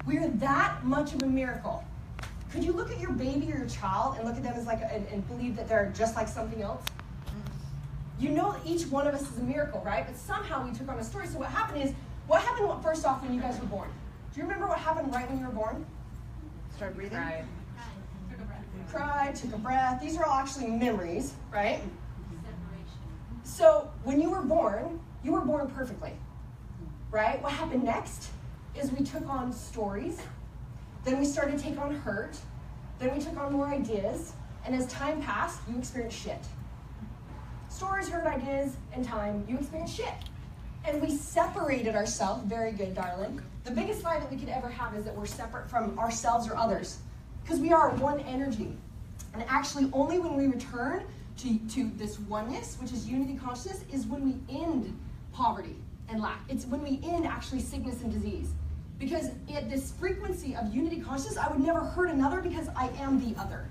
We are that much of a miracle. Could you look at your baby or your child and look at them as like, and believe that they're just like something else? You know that each one of us is a miracle, right? But somehow we took on a story. So what happened first off when you guys were born? Do you remember what happened right when you were born? Start breathing. Right. Cried, took a breath. These are all actually memories, right? Separation. So when you were born perfectly, right? What happened next is we took on stories. Then we started to take on hurt. Then we took on more ideas. And as time passed, you experienced shit. Stories, hurt, ideas, and time, you experienced shit. And we separated ourselves, very good, darling. The biggest lie that we could ever have is that we're separate from ourselves or others. Because we are one energy. And actually, only when we return to this oneness, which is unity consciousness, is when we end poverty and lack. It's when we end actually sickness and disease. Because at this frequency of unity consciousness, I would never hurt another because I am the other.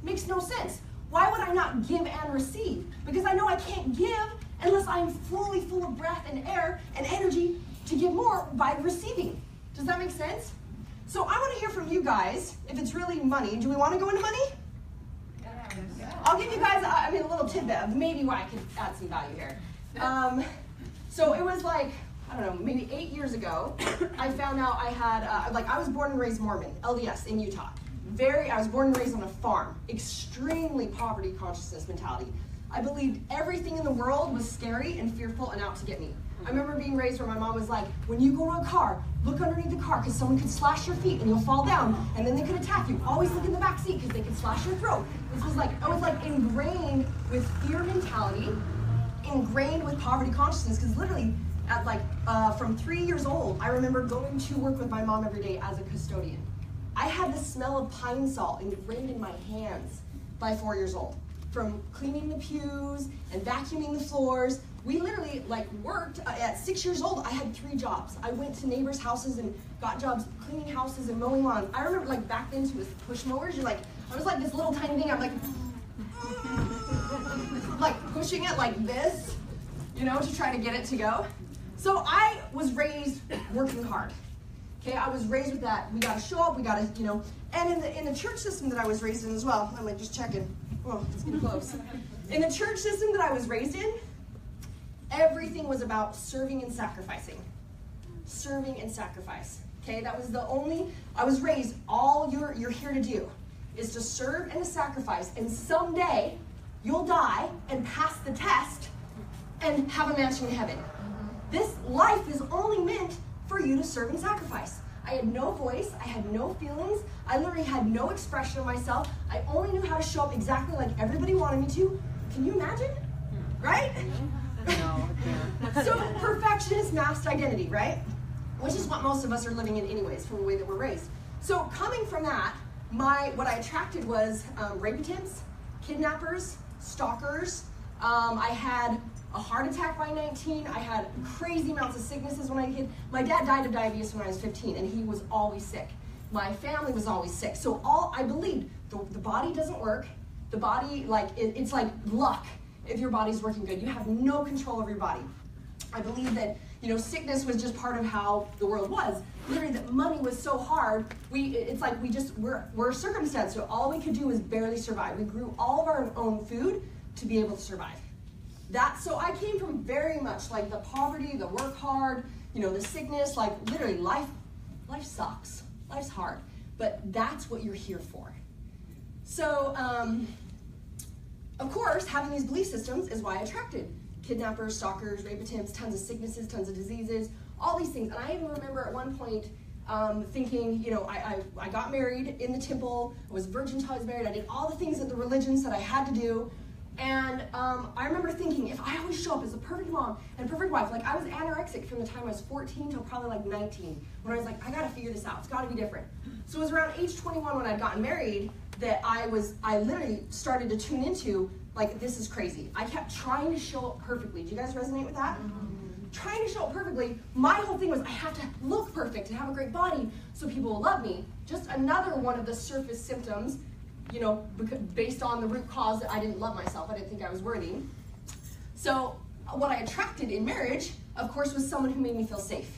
Makes no sense. Why would I not give and receive? Because I know I can't give unless I'm fully full of breath and air and energy to give more by receiving. Does that make sense? So I want to hear from you guys, if it's really money. Do we want to go into money? Yeah. I'll give you guys, a little tidbit of maybe why I could add some value here. So it was like, I don't know, maybe 8 years ago, I found out I had, I was born and raised Mormon, LDS, in Utah. I was born and raised on a farm. Extremely poverty consciousness mentality. I believed everything in the world was scary and fearful and out to get me. I remember being raised where my mom was like, when you go to a car, look underneath the car because someone could slash your feet and you'll fall down and then they could attack you. Always look in the back seat because they could slash your throat. I was like ingrained with fear mentality, ingrained with poverty consciousness, because literally at from 3 years old, I remember going to work with my mom every day as a custodian. I had the smell of pine salt ingrained in my hands by 4 years old. From cleaning the pews and vacuuming the floors. We literally worked at 6 years old. I had 3 jobs. I went to neighbors' houses and got jobs cleaning houses and mowing lawns. I remember back then too with push mowers, I was like this little tiny thing. I'm like pushing it like this, to try to get it to go. So I was raised working hard. Okay, I was raised with that. We got to show up. We got to, and in the church system that I was raised in as well. I'm just checking. Oh, it's getting close. In the church system that I was raised in, everything was about serving and sacrificing. Serving and sacrifice. Okay, that was the only, I was raised, all you're here to do is to serve and to sacrifice. And someday, you'll die and pass the test and have a mansion in heaven. This life is only meant for you to serve and sacrifice. I had no voice, I had no feelings, I literally had no expression of myself. I only knew how to show up exactly like everybody wanted me to. Can you imagine? Right? No, yeah. So perfectionist masked identity, right? Which is what most of us are living in anyways from the way that we're raised. So coming from that, what I attracted was rape attempts, kidnappers, stalkers. I had a heart attack by 19. I had crazy amounts of sicknesses when I was a kid. My dad died of diabetes when I was 15, and he was always sick. My family was always sick. So I believed the body doesn't work. The body, it's like luck if your body's working good. You have no control over your body. I believe that, sickness was just part of how the world was. Literally, that money was so hard. We're a circumstance, so all we could do was barely survive. We grew all of our own food to be able to survive. So I came from very much the poverty, the work hard, the sickness, literally life sucks. Life's hard, but that's what you're here for. So, of course, having these belief systems is why I attracted kidnappers, stalkers, rape attempts, tons of sicknesses, tons of diseases, all these things. And I even remember at one point thinking, I got married in the temple, I was virgin until I was married, I did all the things that the religion said I had to do. And I remember thinking, if I always show up as a perfect mom and perfect wife, I was anorexic from the time I was 14 till probably 19, when I was I gotta figure this out, it's gotta be different. So it was around age 21 when I'd gotten married that I literally started to tune into, this is crazy. I kept trying to show up perfectly. Do you guys resonate with that? Mm-hmm. Trying to show up perfectly. My whole thing was I have to look perfect and have a great body so people will love me. Just another one of the surface symptoms, based on the root cause that I didn't love myself. I didn't think I was worthy. So what I attracted in marriage, of course, was someone who made me feel safe.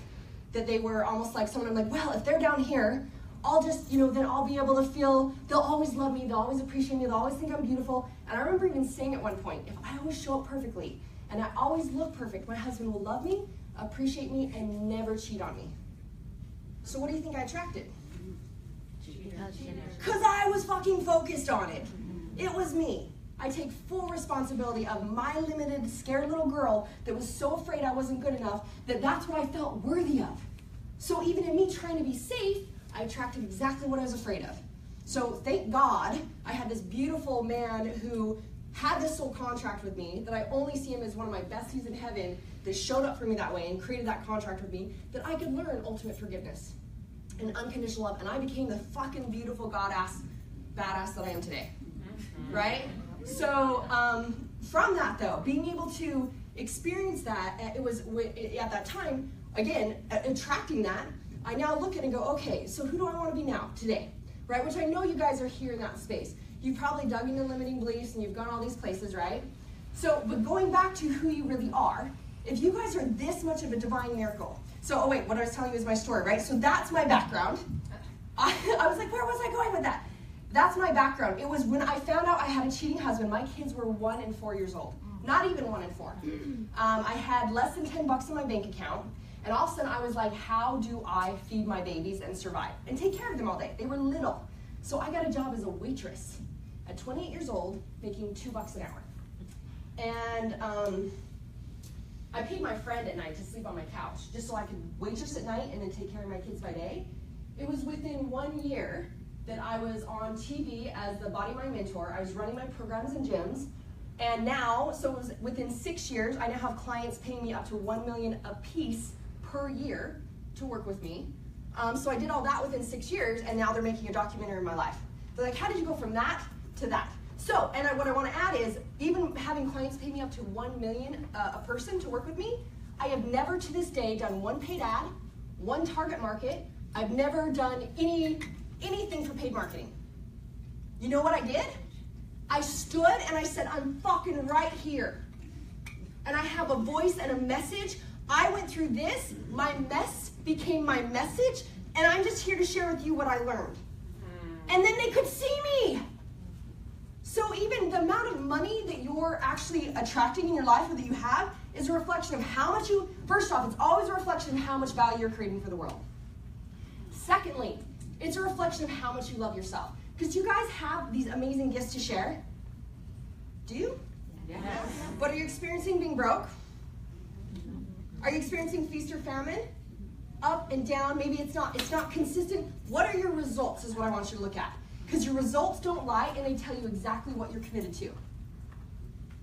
that they were almost like someone, I'm like, well, if they're down here, I'll just, then I'll be able to feel, they'll always love me, they'll always appreciate me, they'll always think I'm beautiful. And I remember even saying at one point, if I always show up perfectly, and I always look perfect, my husband will love me, appreciate me, and never cheat on me. So what do you think I attracted? Because I was fucking focused on it. It was me. I take full responsibility of my limited, scared little girl that was so afraid I wasn't good enough that that's what I felt worthy of. So even in me trying to be safe, I attracted exactly what I was afraid of. So thank God I had this beautiful man who had this soul contract with me, that I only see him as one of my besties in heaven, that showed up for me that way and created that contract with me, that I could learn ultimate forgiveness and unconditional love, and I became the fucking beautiful badass that I am today, right? So from that though, being able to experience that, it was at that time, again, attracting that, I now look at it and go, okay, so who do I want to be now, today, right? Which I know you guys are here in that space. You've probably dug into limiting beliefs and you've gone all these places, right? So, but going back to who you really are, if you guys are this much of a divine miracle, so, oh wait, what I was telling you is my story, right? So that's my background. I was like, where was I going with that? That's my background. It was when I found out I had a cheating husband, my kids were 1 and 4 years old. Not even 1 and 4. I had less than $10 in my bank account. And all of a sudden I was like, how do I feed my babies and survive? And take care of them all day. They were little. So I got a job as a waitress at 28 years old, making $2 an hour. And I paid my friend at night to sleep on my couch, just so I could waitress at night and then take care of my kids by day. It was within 1 year that I was on TV as the Body Mind Mentor. I was running my programs in gyms. And now, so it was within 6 years, I now have clients paying me up to $1 million a piece per year to work with me. So I did all that within 6 years, and now they're making a documentary of my life. They're like, how did you go from that to that? So, and what I want to add is, even having clients pay me up to $1 million a person to work with me, I have never to this day done one paid ad, one target market. I've never done anything for paid marketing. You know what I did? I stood and I said, I'm fucking right here. And I have a voice and a message. I went through this, my mess became my message, and I'm just here to share with you what I learned. And then they could see me. So even the amount of money that you're actually attracting in your life or that you have is a reflection of how much you, first off, it's always a reflection of how much value you're creating for the world. Secondly, it's a reflection of how much you love yourself. Because you guys have these amazing gifts to share. Do you? Yes. But are you experiencing being broke? Are you experiencing feast or famine? Up and down, maybe it's not consistent. What are your results is what I want you to look at. Because your results don't lie and they tell you exactly what you're committed to.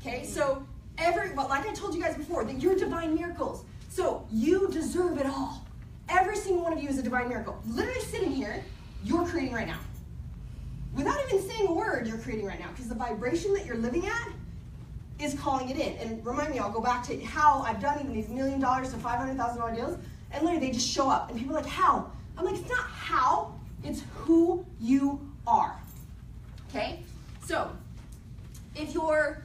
Okay, so like I told you guys before, that you're divine miracles. So you deserve it all. Every single one of you is a divine miracle. Literally sitting here, you're creating right now. Without even saying a word, you're creating right now. Because the vibration that you're living at is calling it in. And remind me, I'll go back to how I've done even these $1 million to $500,000 deals. And literally they just show up. And people are like, how? I'm like, it's not how, it's who you are. Okay? So, if I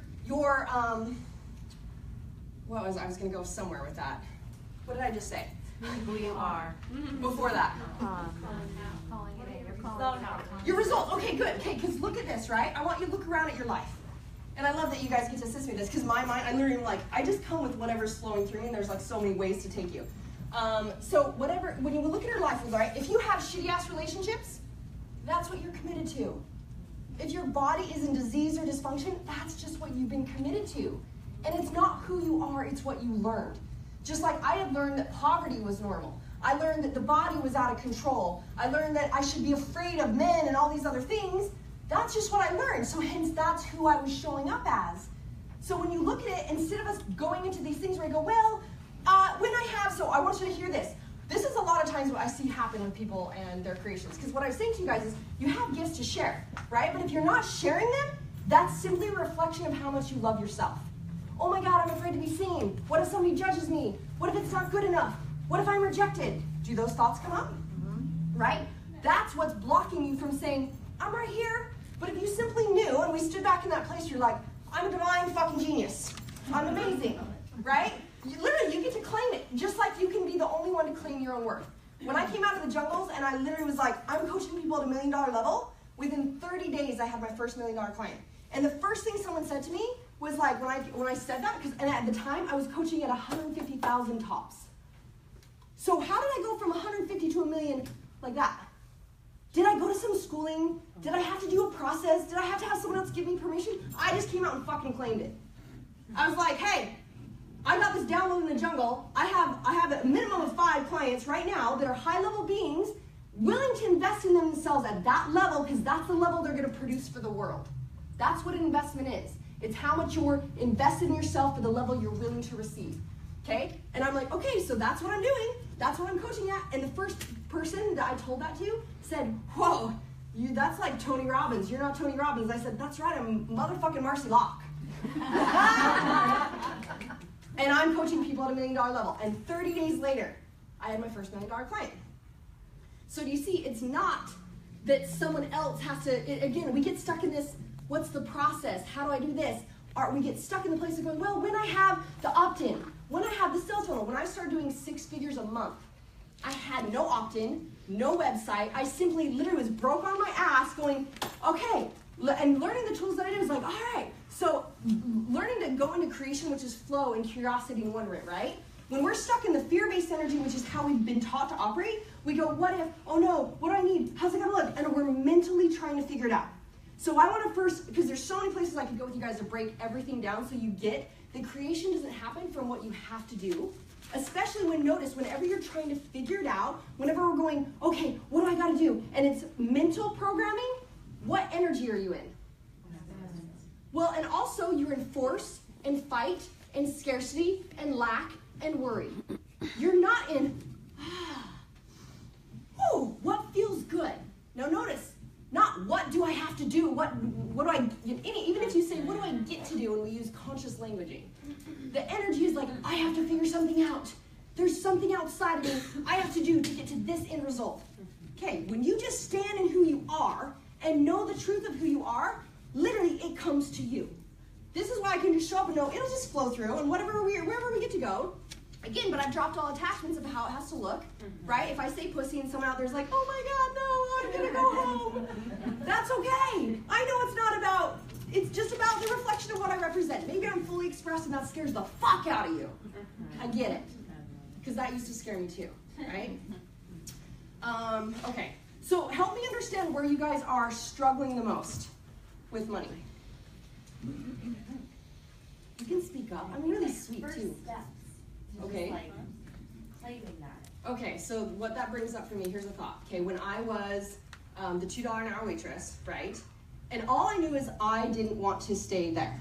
was going to go somewhere with that. What did I just say? Who you are. Before that. Calling it in. You're calling it out. Your results. Okay, good. Okay, because look at this, right? I want you to look around at your life. And I love that you guys get to assist me with this, because my mind, I'm literally like, I just come with whatever's flowing through me, and there's like so many ways to take you. So when you look at your life, right, if you have shitty-ass relationships, that's what you're committed to. If your body is in disease or dysfunction, that's just what you've been committed to. And it's not who you are, it's what you learned. Just like I had learned that poverty was normal. I learned that the body was out of control. I learned that I should be afraid of men and all these other things. That's just what I learned. So hence, that's who I was showing up as. So when you look at it, instead of us going into these things where I go, well, when I have, so I want you to hear this. This is a lot of times what I see happen with people and their creations. Because what I'm saying to you guys is, you have gifts to share, right? But if you're not sharing them, that's simply a reflection of how much you love yourself. Oh my God, I'm afraid to be seen. What if somebody judges me? What if it's not good enough? What if I'm rejected? Do those thoughts come up? Right? That's what's blocking you from saying, I'm right here. But if you simply knew, and we stood back in that place, you're like, I'm a divine fucking genius. I'm amazing, right? Literally, you get to claim it, just like you can be the only one to claim your own worth. When I came out of the jungles and I literally was like, I'm coaching people at $1 million level, within 30 days I had my first $1 million client. And the first thing someone said to me was like, when I said that, and at the time I was coaching at 150,000 tops. So how did I go from 150 to $1 million like that? Did I go to some schooling? Did I have to do a process? Did I have to have someone else give me permission? I just came out and fucking claimed it. I was like, hey, I got this download in the jungle. I have a minimum of 5 clients right now that are high-level beings willing to invest in themselves at that level because that's the level they're going to produce for the world. That's what an investment is. It's how much you're invested in yourself for the level you're willing to receive. Okay? And I'm like, okay, so that's what I'm doing. That's what I'm coaching at. And the first person that I told that to said, whoa, that's like Tony Robbins. You're not Tony Robbins. I said, that's right, I'm motherfucking Marci Locke. And I'm coaching people at $1 million level. And 30 days later, I had my first $1 million client. So do you see, it's not that someone else has to, again, we get stuck in this, what's the process? How do I do this? Or we get stuck in the place of going, well, when I have the opt-in, when I have the sales funnel, when I started doing 6 figures a month, I had no opt-in, no website. I simply literally was broke on my ass going, okay, and learning the tools that I did was like, all right. So learning to go into creation, which is flow and curiosity and wonderment, right? When we're stuck in the fear-based energy, which is how we've been taught to operate, we go, what if, oh no, what do I need? How's it gonna look? And we're mentally trying to figure it out. So I wanna first, because there's so many places I could go with you guys to break everything down so you get that creation doesn't happen from what you have to do. Especially when, notice, whenever you're trying to figure it out, whenever we're going, okay, what do I gotta do? And it's mental programming, what energy are you in? Well, and also you're in force and fight and scarcity and lack and worry. You're not in, oh, what feels good? Now notice, not what do I have to do, what do I, even if you say, what do I get to do, and we use conscious languaging, the energy is like, I have to figure something out. There's something outside of me I have to do to get to this end result. Okay, when you just stand in who you are and know the truth of who you are, literally it comes to you. This is why I can just show up and know it'll just flow through, and wherever we get to go. Again, but I've dropped all attachments of how it has to look, right? If I say pussy and someone out there's like, oh my God, no, I'm gonna go home. That's okay. I know it's not about, it's just about the reflection of what I represent. Maybe I'm fully expressed and that scares the fuck out of you. I get it. Because that used to scare me too, right? Okay, so help me understand where you guys are struggling the most with money. You can speak up. I'm really sweet too. Okay. Like claiming that. Okay, so what that brings up for me, here's a thought. Okay, when I was the $2 an hour waitress, right? And all I knew is I didn't want to stay there.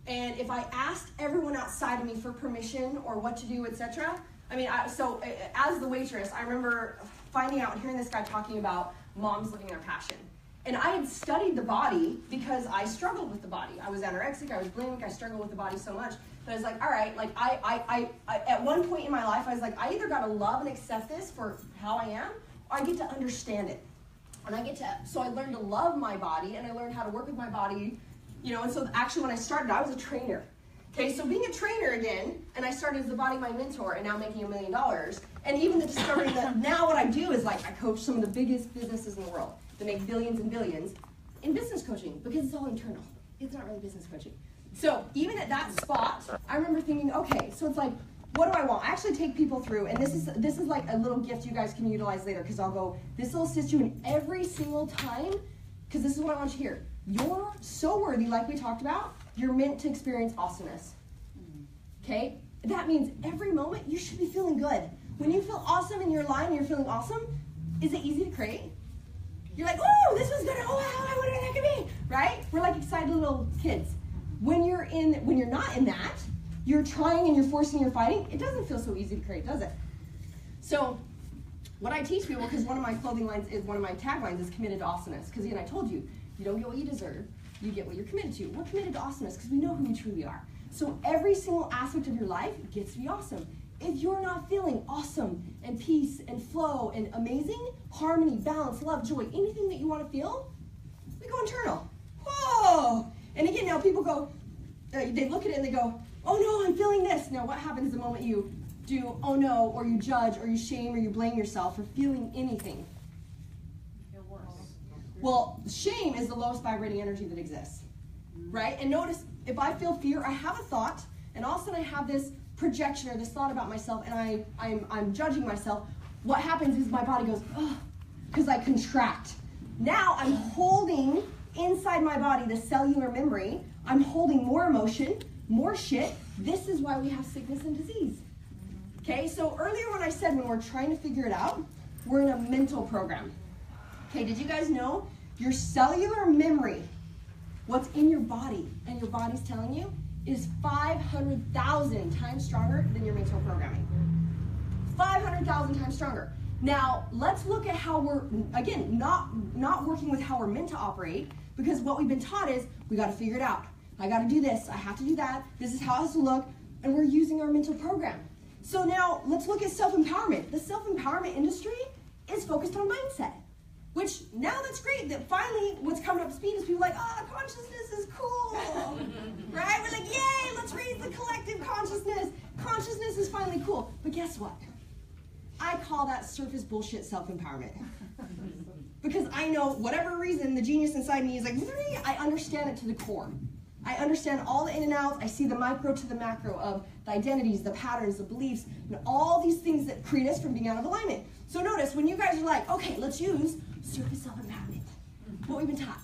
And if I asked everyone outside of me for permission or what to do, etc., I mean, so as the waitress, I remember finding out and hearing this guy talking about moms living their passion. And I had studied the body because I struggled with the body. I was anorexic, I was bulimic, I struggled with the body so much. But I was like, all right, like I at one point in my life, I was like, I either gotta love and accept this for how I am, or I get to understand it. And so I learned to love my body, and I learned how to work with my body, you know, and so actually when I started, I was a trainer. Okay, so being a trainer again, and I started as the Body Mind Mentor, and now making $1 million, and even the discovery that now what I do is like, I coach some of the biggest businesses in the world that make billions and billions in business coaching, because it's all internal. It's not really business coaching. So even at that spot, I remember thinking, okay, so it's like, what do I want? I actually take people through, and this is like a little gift you guys can utilize later, because I'll go, this will assist you in every single time, because this is what I want you to hear. You're so worthy, like we talked about, you're meant to experience awesomeness. Okay? That means every moment you should be feeling good. When you feel awesome in your line and you're feeling awesome, is it easy to create? You're like, oh, this was good. Oh, I wonder what that could be. Right? We're like excited little kids. When you're not in that, you're trying and you're forcing, you're fighting, it doesn't feel so easy to create, does it? So what I teach people, because one of my clothing lines is, one of my taglines is committed to awesomeness. Because again, I told you, you don't get what you deserve, you get what you're committed to. We're committed to awesomeness because we know who we truly are. So every single aspect of your life gets to be awesome. If you're not feeling awesome and peace and flow and amazing, harmony, balance, love, joy, anything that you want to feel, we go internal. Whoa! And again, now people go, they look at it and they go, oh no, I'm feeling this. Now what happens the moment you do, oh no, or you judge, or you shame, or you blame yourself for feeling anything? Well, shame is the lowest vibrating energy that exists, right? And notice, if I feel fear, I have a thought, and all of a sudden I have this projection or this thought about myself, and I'm judging myself. What happens is my body goes, oh, because I contract. Now I'm holding inside my body the cellular memory. I'm holding more emotion, more shit. This is why we have sickness and disease. Okay, so earlier when I said when we're trying to figure it out, we're in a mental program. Okay, did you guys know your cellular memory, what's in your body, and your body's telling you, is 500,000 times stronger than your mental programming. 500,000 times stronger. Now, let's look at how we're, again, not working with how we're meant to operate, because what we've been taught is, we gotta figure it out. I gotta do this, I have to do that, this is how it has to look, and we're using our mental program. So now, let's look at self-empowerment. The self-empowerment industry is focused on mindset. Which, now that's great, that finally what's coming up to speed is people like, consciousness is cool, right? We're like, yay, let's raise the collective consciousness. Consciousness is finally cool. But guess what? I call that surface bullshit self-empowerment. Because I know, whatever reason, the genius inside me is like, I understand it to the core. I understand all the in and outs. I see the micro to the macro of the identities, the patterns, the beliefs, and all these things that create us from being out of alignment. So notice, when you guys are like, okay, let's use surface self-empowerment, what we've been taught,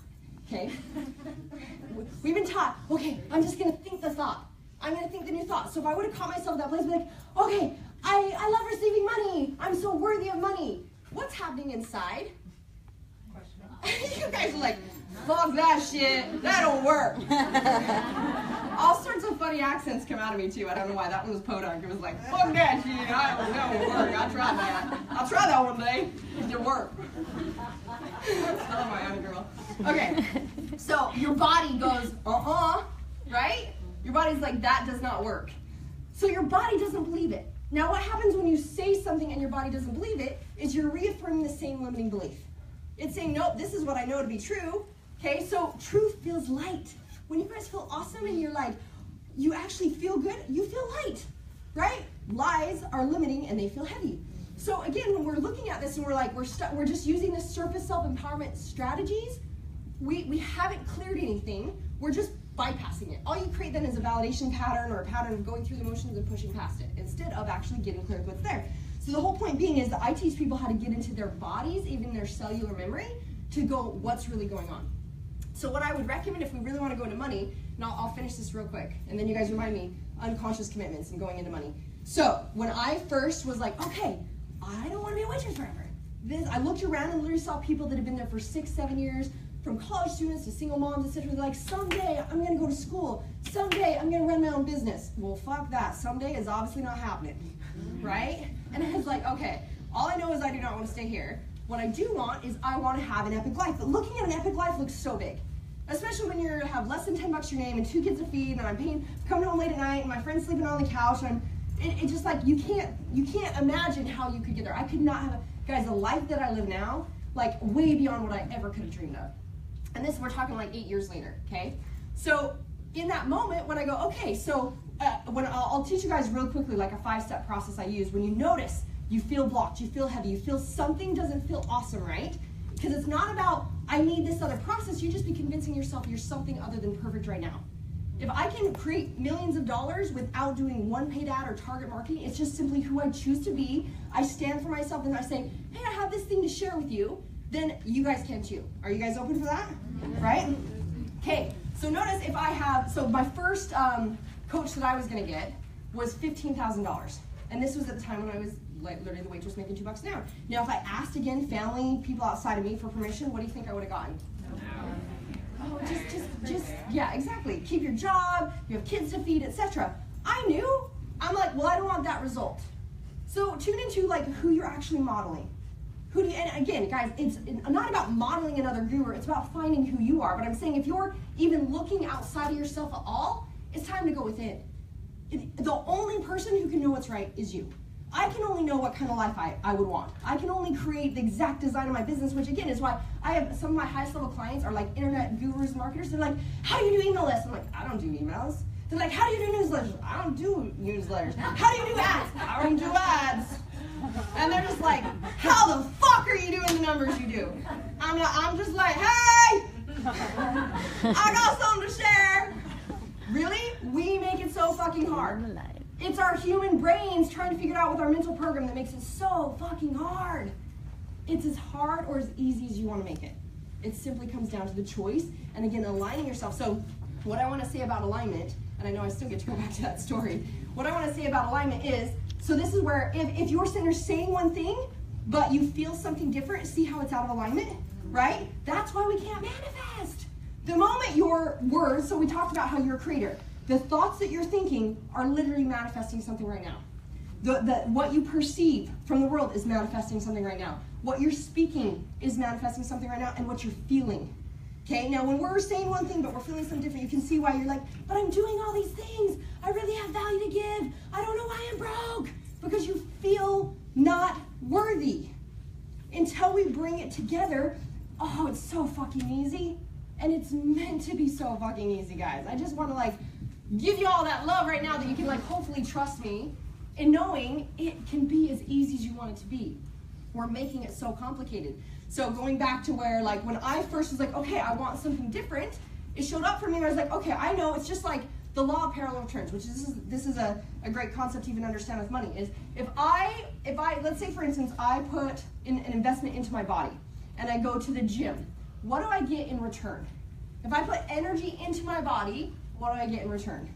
okay? We've been taught, okay, I'm just gonna think the thought. I'm gonna think the new thought. So if I would have caught myself in that place, I'd be like, okay, I love receiving money. I'm so worthy of money. What's happening inside? You guys are like, fuck that shit, that don't work. All sorts of funny accents come out of me too. I don't know why. That one was podunk. It was like, fuck that shit, that won't work. I tried that. I'll try that one day. It didn't work. I love my own girl. Okay, so your body goes, right? Your body's like, that does not work. So your body doesn't believe it. Now what happens when you say something and your body doesn't believe it is you're reaffirming the same limiting belief. It's saying, nope, this is what I know to be true. Okay, so truth feels light. When you guys feel awesome and you're like, you actually feel good, you feel light, right? Lies are limiting and they feel heavy. So again, when we're looking at this and we're like, we're just using the surface self-empowerment strategies, we haven't cleared anything, we're just bypassing it. All you create then is a validation pattern or a pattern of going through the motions and pushing past it, instead of actually getting clear with what's there. So the whole point being is that I teach people how to get into their bodies, even their cellular memory, to go, what's really going on? So what I would recommend if we really want to go into money, and I'll finish this real quick, and then you guys remind me, unconscious commitments and going into money. So when I first was like, okay, I don't want to be a waitress forever. I looked around and literally saw people that have been there for 6, 7 years, from college students to single moms, etc. They're like, someday I'm going to go to school. Someday I'm going to run my own business. Well, fuck that. Someday is obviously not happening, right? And I was like, okay, all I know is I do not want to stay here. What I do want is I want to have an epic life. But looking at an epic life looks so big. Especially when you have less than 10 bucks your name and 2 kids to feed, and I'm coming home late at night and my friend's sleeping on the couch, and it's just like, you can't imagine how you could get there. I could not have, guys, the life that I live now, like way beyond what I ever could have dreamed of. And this, we're talking like 8 years later, okay? So in that moment when I go, okay, so when I'll teach you guys real quickly like a 5-step process I use. When you notice you feel blocked, you feel heavy, you feel something doesn't feel awesome, right? Because it's not about, I need this other process, you just be convincing yourself you're something other than perfect right now. If I can create millions of dollars without doing one paid ad or target marketing, it's just simply who I choose to be. I stand for myself and I say, hey, I have this thing to share with you, then you guys can too. Are you guys open for that? Right? Okay, so notice if I have, so my first coach that I was gonna get was $15,000. And this was at the time when I was like literally the waitress making $2 an hour. Now if I asked again, family, people outside of me for permission, what do you think I would have gotten? Oh, just, yeah, exactly. Keep your job, you have kids to feed, etc. I knew, I'm like, well, I don't want that result. So tune into like who you're actually modeling. Who do you, and again, guys, it's not about modeling another guru, it's about finding who you are. But I'm saying if you're even looking outside of yourself at all, it's time to go within. The only person who can know what's right is you. I can only know what kind of life I would want. I can only create the exact design of my business, which again is why I have some of my highest level clients are like internet gurus, marketers. They're like, how do you do email lists? I'm like, I don't do emails. They're like, how do you do newsletters? I don't do newsletters. How do you do ads? I don't do ads. And they're just like, how the fuck are you doing the numbers you do? I'm just like, hey, I got something to share. Really? We make it so fucking hard. It's our human brains trying to figure it out with our mental program that makes it so fucking hard. It's as hard or as easy as you want to make it. It simply comes down to the choice and, again, aligning yourself. So what I want to say about alignment, and I know I still get to go back to that story, what I want to say about alignment is, so this is where if you're sitting there saying one thing, but you feel something different, see how it's out of alignment, right? That's why we can't manifest. The moment your words, so we talked about how you're a creator, the thoughts that you're thinking are literally manifesting something right now. What you perceive from the world is manifesting something right now. What you're speaking is manifesting something right now, and what you're feeling. Okay, now when we're saying one thing but we're feeling something different, you can see why you're like, but I'm doing all these things. I really have value to give. I don't know why I'm broke. Because you feel not worthy. Until we bring it together, oh, it's so fucking easy. And it's meant to be so fucking easy, guys. I just want to like give you all that love right now that you can like hopefully trust me in knowing it can be as easy as you want it to be. We're making it so complicated. So going back to where like when I first was like, okay, I want something different, it showed up for me and I was like, okay, I know it's just like the law of parallel returns, which this is a great concept to even understand with money, is if I let's say for instance, I put in an investment into my body and I go to the gym, what do I get in return? If I put energy into my body, what do I get in return?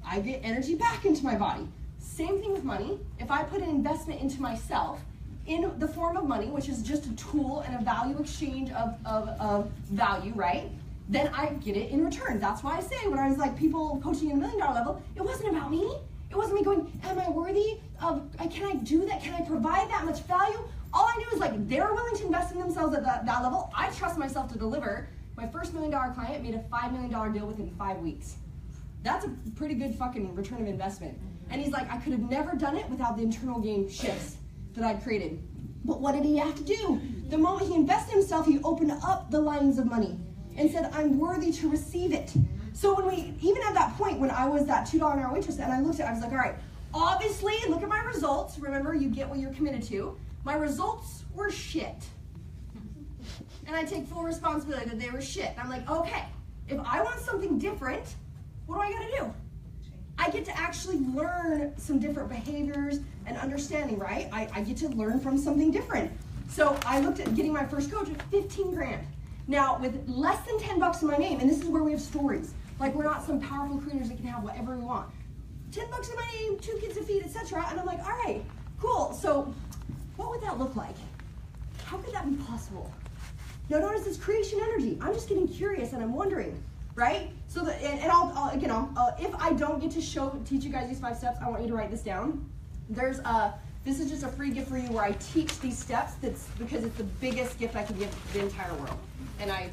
I get energy back into my body. Same thing with money. If I put an investment into myself in the form of money, which is just a tool and a value exchange of value, right? Then I get it in return. That's why I say when I was like people coaching at $1 million level, it wasn't about me. It wasn't me going, am I worthy of, can I do that? Can I provide that much value? All I knew is like they're willing to invest in themselves at that level. I trust myself to deliver. My first $1 million client made a $5 million deal within 5 weeks. That's a pretty good fucking return of investment. And he's like, I could have never done it without the internal game shifts that I'd created. But what did he have to do? The moment he invested in himself, he opened up the lines of money and said, I'm worthy to receive it. So when we, even at that point when I was that $2 an hour waitress and I looked at it, I was like, all right, obviously look at my results. Remember, you get what you're committed to. My results were shit. And I take full responsibility that they were shit. I'm like, okay, if I want something different, what do I gotta do? I get to actually learn some different behaviors and understanding, right? I get to learn from something different. So I looked at getting my first coach at 15 grand. Now, with less than 10 bucks in my name, and this is where we have stories. Like, we're not some powerful creators that can have whatever we want. 10 bucks in my name, 2 kids to feed, etc. And I'm like, all right, cool. So what would that look like? How could that be possible? Now, notice this creation energy. I'm just getting curious and I'm wondering, right? So, if I don't get to teach you guys these 5 steps, I want you to write this down. This is just a free gift for you where I teach these steps. That's because it's the biggest gift I can give the entire world. And I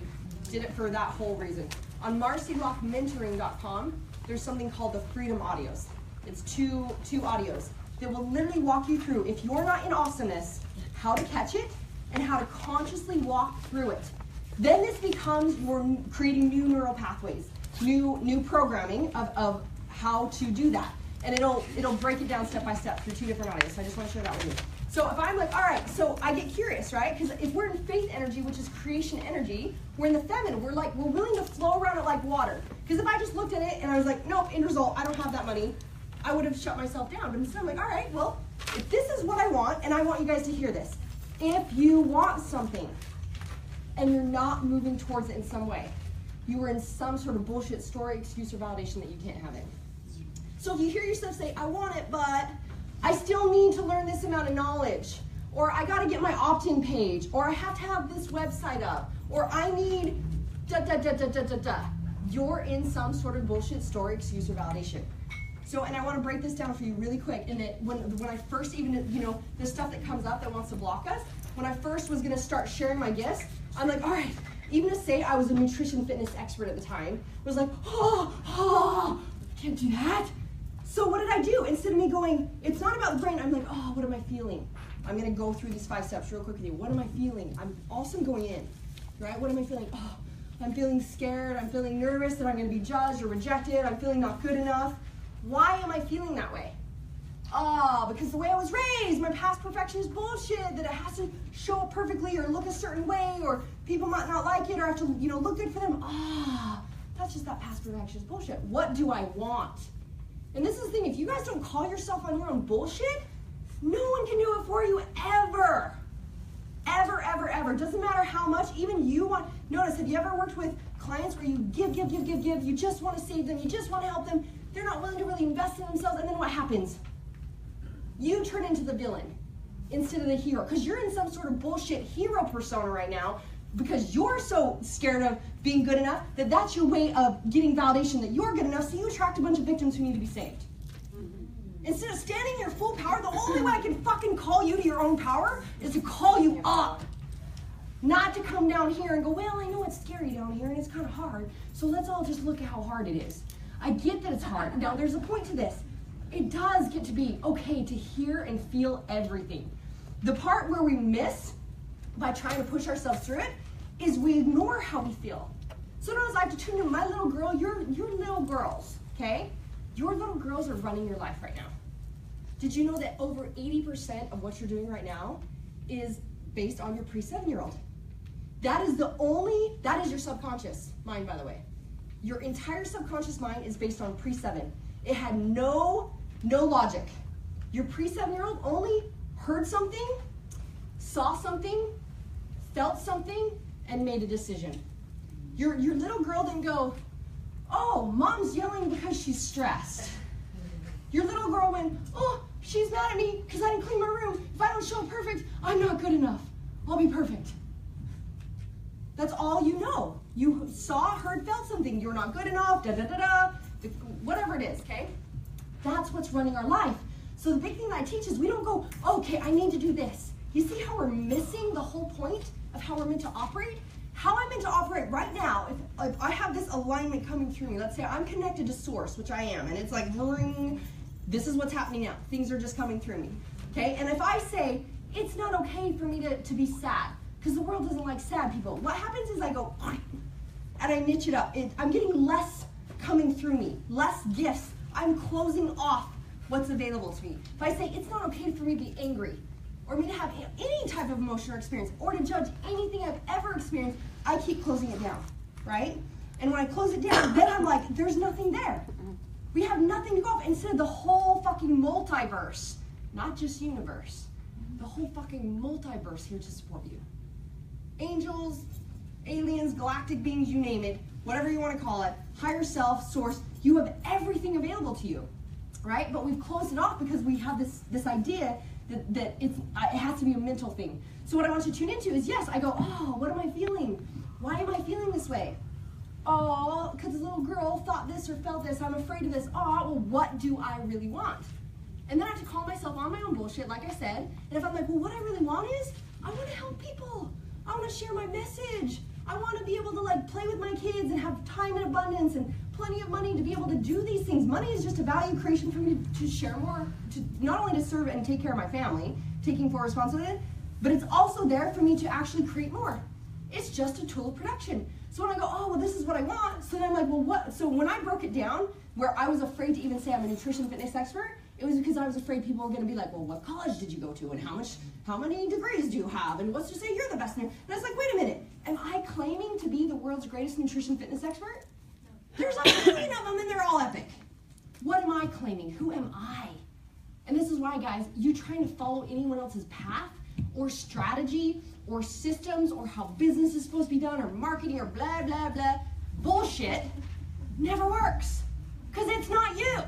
did it for that whole reason. On MarciLockMentoring.com, there's something called the Freedom Audios. It's two audios that will literally walk you through, if you're not in awesomeness, how to catch it and how to consciously walk through it. Then this becomes you're creating new neural pathways, new programming of how to do that. And it'll break it down step by step through 2 different audios. So I just want to share that with you. So if I'm like, all right, so I get curious, right? Because if we're in faith energy, which is creation energy, we're in the feminine. We're willing to flow around it like water. Because if I just looked at it and I was like, nope, end result, I don't have that money, I would have shut myself down. But instead I'm like, all right, well, if this is what I want, and I want you guys to hear this, if you want something and you're not moving towards it in some way, you are in some sort of bullshit story, excuse, or validation that you can't have it. So if you hear yourself say, I want it, but I still need to learn this amount of knowledge, or I got to get my opt-in page, or I have to have this website up, or I need da-da-da-da-da-da-da. You're in some sort of bullshit story, excuse, or validation. So, and I want to break this down for you really quick, in that when I first even, the stuff that comes up that wants to block us, when I first was going to start sharing my gifts, I'm like, all right, even to say I was a nutrition fitness expert at the time, was like, can't do that. So what did I do? Instead of me going, it's not about the brain, I'm like, oh, what am I feeling? I'm going to go through these 5 steps real quick with you. What am I feeling? I'm also going in, right? What am I feeling? Oh, I'm feeling scared, I'm feeling nervous that I'm going to be judged or rejected, I'm feeling not good enough. Why am I feeling that way? Because the way I was raised, my past perfection is bullshit, that it has to show up perfectly or look a certain way, or people might not like it or have to, look good for them. That's just that past perfection is bullshit. What do I want? And this is the thing, if you guys don't call yourself on your own bullshit, no one can do it for you ever. Ever, ever, ever. Doesn't matter how much, even you want. Notice, have you ever worked with clients where you give, you just want to save them, you just want to help them, they're not willing to really invest in themselves, and then what happens? You turn into the villain instead of the hero, because you're in some sort of bullshit hero persona right now, because you're so scared of being good enough that that's your way of getting validation that you're good enough, so you attract a bunch of victims who need to be saved. Instead of standing in your full power, the only way I can fucking call you to your own power is to call you up. Not to come down here and go, well, I know it's scary down here and it's kind of hard, so let's all just look at how hard it is. I get that it's hard. Now, there's a point to this. It does get to be okay to hear and feel everything. The part where we miss by trying to push ourselves through it is we ignore how we feel. So notice I have to tune in my little girl, your little girls, okay? Your little girls are running your life right now. Did you know that over 80% of what you're doing right now is based on your pre-7-year-old? That is your subconscious mind, by the way. Your entire subconscious mind is based on pre-7. It had no logic. Your pre-7-year-old only heard something, saw something, felt something, and made a decision. Your little girl didn't go, oh, mom's yelling because she's stressed. Your little girl went, oh, she's mad at me because I didn't clean my room. If I don't show up perfect, I'm not good enough. I'll be perfect. That's all you know. You saw, heard, felt something. You're not good enough, whatever it is, okay? That's what's running our life. So the big thing that I teach is we don't go, okay, I need to do this. You see how we're missing the whole point of how we're meant to operate? How I'm meant to operate right now, if I have this alignment coming through me, let's say I'm connected to source, which I am, and it's like, this is what's happening now. Things are just coming through me, okay? And if I say, it's not okay for me to be sad, because the world doesn't like sad people, what happens is I go, and I niche it up. I'm getting less coming through me, less gifts. I'm closing off what's available to me. If I say, it's not okay for me to be angry, or me to have any type of emotion or experience, or to judge anything I've ever experienced, I keep closing it down, right? And when I close it down, then I'm like, there's nothing there. We have nothing to go off. Instead of the whole fucking multiverse, not just universe, the whole fucking multiverse here to support you. Angels, aliens, galactic beings, you name it, whatever you want to call it, higher self, source, you have everything available to you, right? But we've closed it off because we have this idea that it has to be a mental thing. So what I want you to tune into is, yes, I go, oh, what am I feeling? Why am I feeling this way? Oh, because the little girl thought this or felt this, I'm afraid of this. Oh, well, what do I really want? And then I have to call myself on my own bullshit, like I said. And if I'm like, well, what I really want is, I want to help people. I want to share my message. I want to be able to play with my kids and have time in abundance and plenty of money to be able to do these things. Money is just a value creation for me to share more, to not only to serve and take care of my family, taking full responsibility, but it's also there for me to actually create more. It's just a tool of production. So when I go, oh, well, this is what I want, so then I'm like, well, what? So when I broke it down, where I was afraid to even say I'm a nutrition fitness expert, it was because I was afraid people were going to be like, well, what college did you go to, and how many degrees do you have, and what's to say you're the best? And I was like, wait a minute, am I claiming to be the world's greatest nutrition fitness expert? There's like 15 of them, and they're all epic. What am I claiming? Who am I? And this is why, guys, you trying to follow anyone else's path or strategy or systems or how business is supposed to be done or marketing or blah, blah, blah, bullshit never works because it's not you.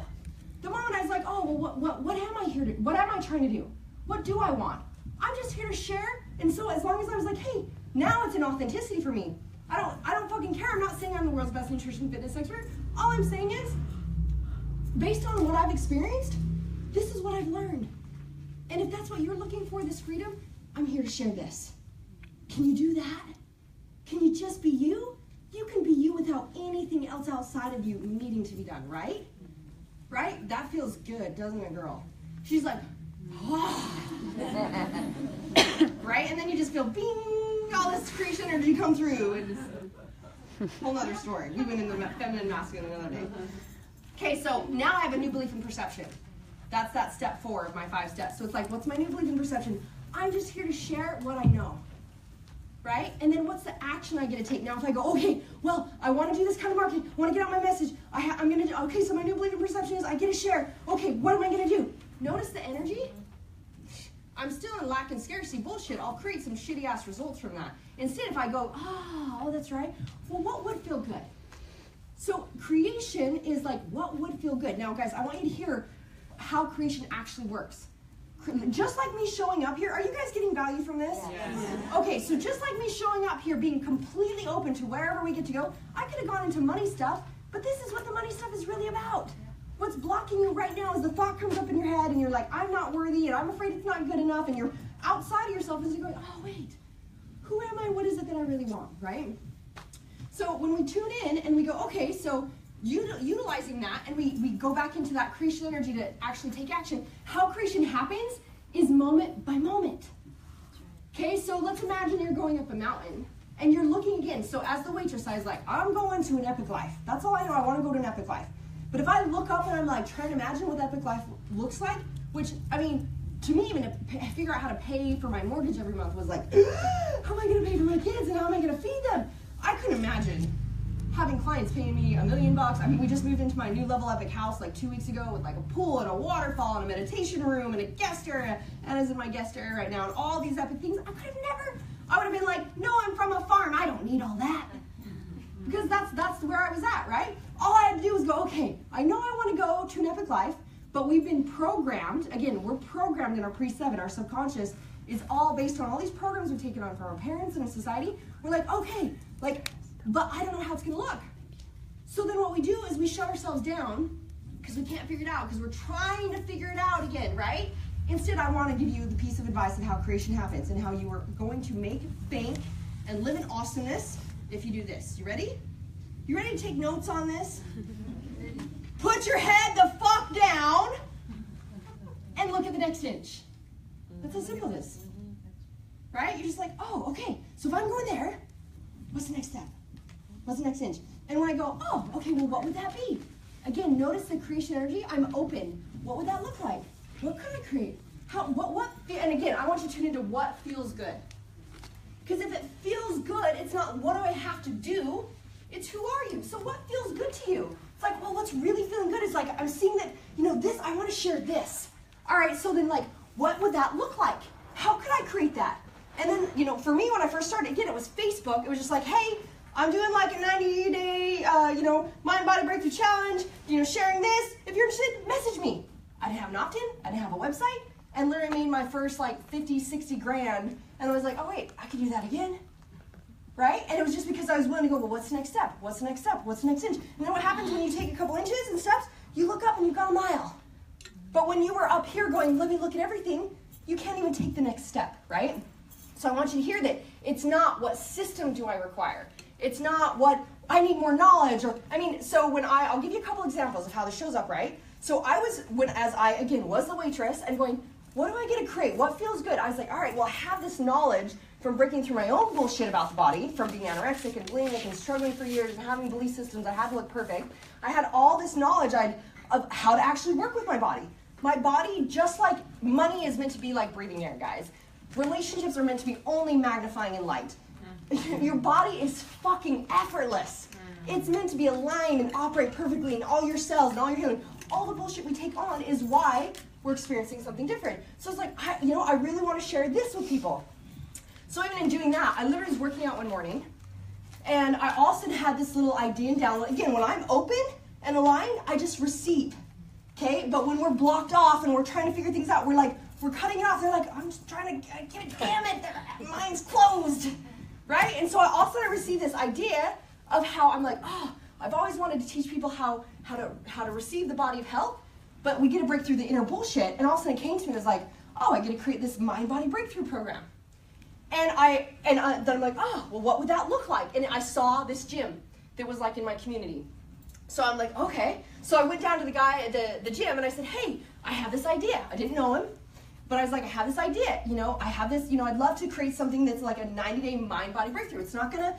The moment I was like, oh, well, what am I here to, what am I trying to do? What do I want? I'm just here to share. And so as long as I was like, hey, now it's an authenticity for me. I don't fucking care. I'm not saying I'm the world's best nutrition fitness expert. All I'm saying is, based on what I've experienced, this is what I've learned. And if that's what you're looking for, this freedom, I'm here to share this. Can you do that? Can you just be you? You can be you without anything else outside of you needing to be done, right? Right? That feels good, doesn't it, girl? She's like, oh. Right? And then you just feel, bing, all this creation energy come through. Whole nother story. We went into feminine, masculine another day. Okay, so now I have a new belief in perception. That's that step 4 of my 5 steps. So it's like, what's my new belief in perception? I'm just here to share what I know. Right? And then what's the action I get to take? Now if I go, okay, well, I want to do this kind of marketing. I want to get out my message. I'm going to do, okay, so my new belief in perception is I get to share. Okay, what am I going to do? Notice the energy? I'm still in lack and scarcity bullshit. I'll create some shitty ass results from that. Instead, if I go, oh, that's right. Well, what would feel good? So creation is like, what would feel good? Now, guys, I want you to hear how creation actually works. Just like me showing up here, are you guys getting value from this? Yes. Okay, so just like me showing up here, being completely open to wherever we get to go, I could have gone into money stuff, but this is what the money stuff is really about. What's blocking you right now is the thought comes up in your head and you're like, I'm not worthy and I'm afraid it's not good enough, and you're outside of yourself and you're going, oh wait, who am I? What is it that I really want, right? So when we tune in and we go, okay, so utilizing that, and we go back into that creation energy to actually take action. How creation happens is moment by moment. Okay, so let's imagine you're going up a mountain and you're looking again. So as the waitress, I was like, I'm going to an epic life. That's all I know. I want to go to an epic life. But if I look up and I'm like trying to imagine what epic life looks like, which, I mean, to me, even to figure out how to pay for my mortgage every month was like, how am I going to pay for my kids and how am I going to feed them? I couldn't imagine having clients paying me $1 million. I mean, we just moved into my new level epic house like 2 weeks ago with like a pool and a waterfall and a meditation room and a guest area. Anna's in my guest area right now and all these epic things. I would have been like, no, I'm from a farm. I don't need all that. Because that's where I was at, right? All I had to do was go, okay, I know I want to go to an epic life, but we've been programmed. Again, we're programmed in our pre-7. Our subconscious is all based on all these programs we've taken on from our parents and society. We're like, okay, like, but I don't know how it's going to look. So then what we do is we shut ourselves down because we can't figure it out, because we're trying to figure it out again, right? Instead, I want to give you the piece of advice of how creation happens and how you are going to make bank and live in awesomeness if you do this. You ready? You ready to take notes on this? Put your head the fuck down and look at the next inch. That's how simple it is. Right? You're just like, oh, okay. So if I'm going there, what's the next step? What's the next inch? And when I go, oh, okay, well, what would that be? Again, notice the creation energy. I'm open. What would that look like? What could I create? And again, I want you to tune into what feels good. Because if it feels good, it's not what do I have to do, it's who are you? So what feels good to you? It's like, well, what's really feeling good is like, I'm seeing that, this, I want to share this. All right, so then like, what would that look like? How could I create that? And then, for me, when I first started, again, it was Facebook. It was just like, hey, I'm doing like a 90-day, mind-body breakthrough challenge, sharing this. If you're interested, message me. I didn't have an opt-in. I didn't have a website. And literally made my first like 50, 60 grand. And I was like, oh, wait, I could do that again. Right? And it was just because I was willing to go, well, what's the next step? What's the next step? What's the next inch? And then what happens when you take a couple inches and steps? You look up and you've got a mile. But when you were up here going, let me look at everything, you can't even take the next step, right? So I want you to hear that it's not what system do I require. It's not what I need more knowledge. So when I'll give you a couple examples of how this shows up, right? So as I, again, was the waitress and going, what do I get to create? What feels good? I was like, all right, well, I have this knowledge from breaking through my own bullshit about the body, from being anorexic and bulimic and struggling for years and having belief systems I had to look perfect. I had all this knowledge of how to actually work with my body. My body, just like money is meant to be like breathing air, guys. Relationships are meant to be only magnifying in light. Your body is fucking effortless. It's meant to be aligned and operate perfectly in all your cells and all your healing. All the bullshit we take on is why we're experiencing something different. So it's like, I really want to share this with people. So even in doing that, I literally was working out one morning, and I also had this little idea and download. Again, when I'm open and aligned, I just receive. Okay? But when we're blocked off and we're trying to figure things out, we're cutting it off. They're like, I'm just trying to get it, damn it, their mind's closed. Right? And so I received this idea of how I'm like, oh, I've always wanted to teach people how to receive the body of health, but we get to break through the inner bullshit. And all of a sudden it came to me, it was like, oh, I get to create this mind-body breakthrough program. And then I'm like, oh, well, what would that look like? And I saw this gym that was like in my community. So I'm like, okay. So I went down to the guy at the gym and I said, hey, I have this idea. I didn't know him, but I was like, I have this idea. I have this, I'd love to create something that's like a 90-day mind-body breakthrough. It's not gonna,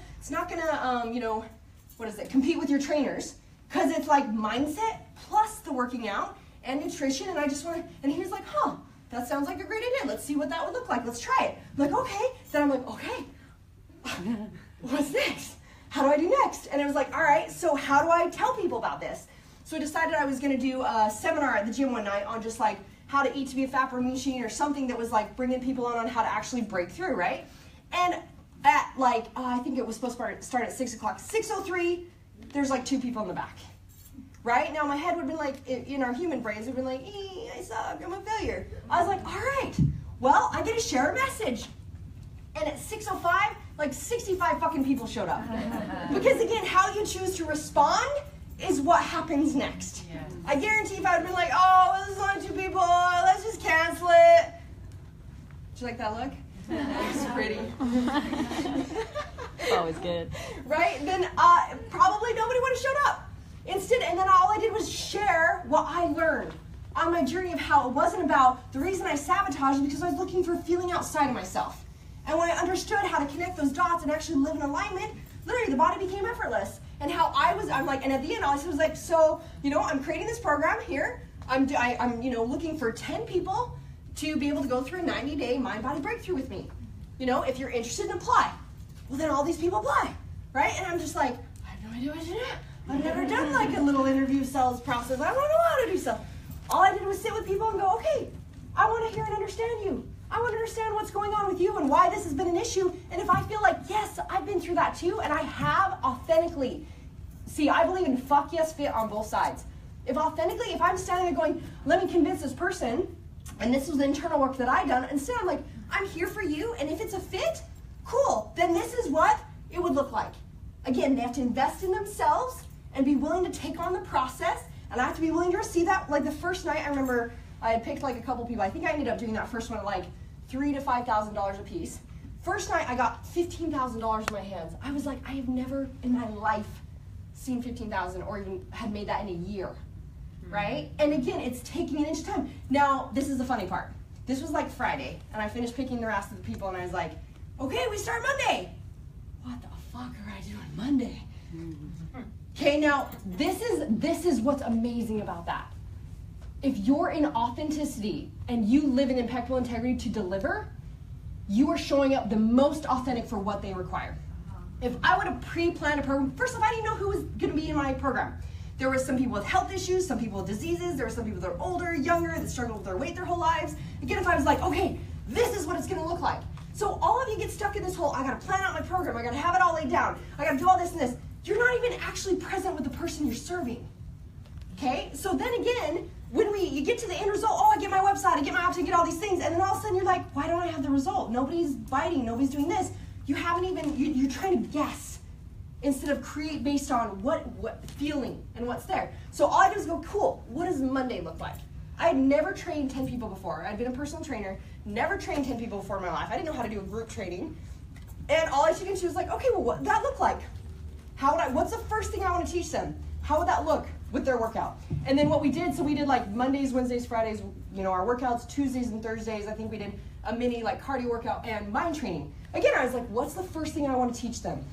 compete with your trainers, because it's like mindset plus the working out and nutrition, and I just want to, and he was like, huh, that sounds like a great idea. Let's see what that would look like. Let's try it. I'm like, okay. Then I'm like, okay, what's next? How do I do next? And it was like, all right, so how do I tell people about this? So I decided I was going to do a seminar at the gym one night on just like how to eat to be a fat burning machine, or something that was like bringing people on how to actually break through, right? And at like, I think it was supposed to start at 6 o'clock. 6:03, there's like 2 people in the back, right? Now my head would have been like, in our human brains, would have been like, I suck, I'm a failure. I was like, all right, well, I get to share a message. And at 6:05, like 65 fucking people showed up. Because again, how you choose to respond is what happens next. Yeah. I guarantee if I had been like, oh, well, there's only 2 people, let's just cancel it. Did you like that look? It's pretty. It's always good. Right? Then probably nobody would have showed up. Instead, and then all I did was share what I learned on my journey of how it wasn't about, the reason I sabotaged is because I was looking for feeling outside of myself. And when I understood how to connect those dots and actually live in alignment, literally the body became effortless. And how I'm like, and at the end, all I said was like, so, I'm creating this program here. I'm looking for 10 people to be able to go through a 90-day mind-body breakthrough with me. If you're interested in apply, well, then all these people apply, right? And I'm just like, I have no idea what to do. I've never done like a little interview sales process. I don't know how to do stuff. All I did was sit with people and go, okay, I want to hear and understand you. I want to understand what's going on with you and why this has been an issue. And if I feel like, yes, I've been through that too, and I have authentically. See, I believe in fuck yes fit on both sides. If I'm standing there going, let me convince this person, and this was the internal work that I done, instead I'm like, I'm here for you, and if it's a fit, cool, then this is what it would look like. Again, they have to invest in themselves and be willing to take on the process, and I have to be willing to receive that. Like the first night, I remember I had picked like a couple people. I think I ended up doing that first one at like $3,000 to $5,000 a piece. First night, I got $15,000 in my hands. I was like, I have never in my life seen $15,000 or even had made that in a year, right? And again, it's taking an inch at a time. Now, this is the funny part. This was like Friday, and I finished picking the rest of the people, and I was like, okay, we start Monday. What the fuck are I doing Monday? Okay, now, this is what's amazing about that. If you're in authenticity and you live in impeccable integrity to deliver, you are showing up the most authentic for what they require. If I would have pre-planned a program, first off, I didn't know who was going to be in my program. There were some people with health issues, some people with diseases, there were some people that are older, younger, that struggle with their weight their whole lives. Again, if I was like, okay, this is what it's going to look like. So all of you get stuck in this whole, I got to plan out my program, I got to have it all laid down, I got to do all this and this. You're not even actually present with the person you're serving. Okay? So then again, when you get to the end result, oh, I get my website, I get my option, I get all these things, and then all of a sudden you're like, why don't I have the result? Nobody's biting, nobody's doing this. You haven't even, you're trying to guess instead of create based on what feeling and what's there. So all I do is go, cool, what does Monday look like? I had never trained 10 people before. I'd been a personal trainer, never trained 10 people before in my life. I didn't know how to do a group training. And all I took into was like, okay, well, what would that look like? What's the first thing I want to teach them? How would that look with their workout? And then what we did, so we did like Mondays, Wednesdays, Fridays, our workouts, Tuesdays and Thursdays. I think we did a mini like cardio workout and mind training. Again, I was like, what's the first thing I want to teach them?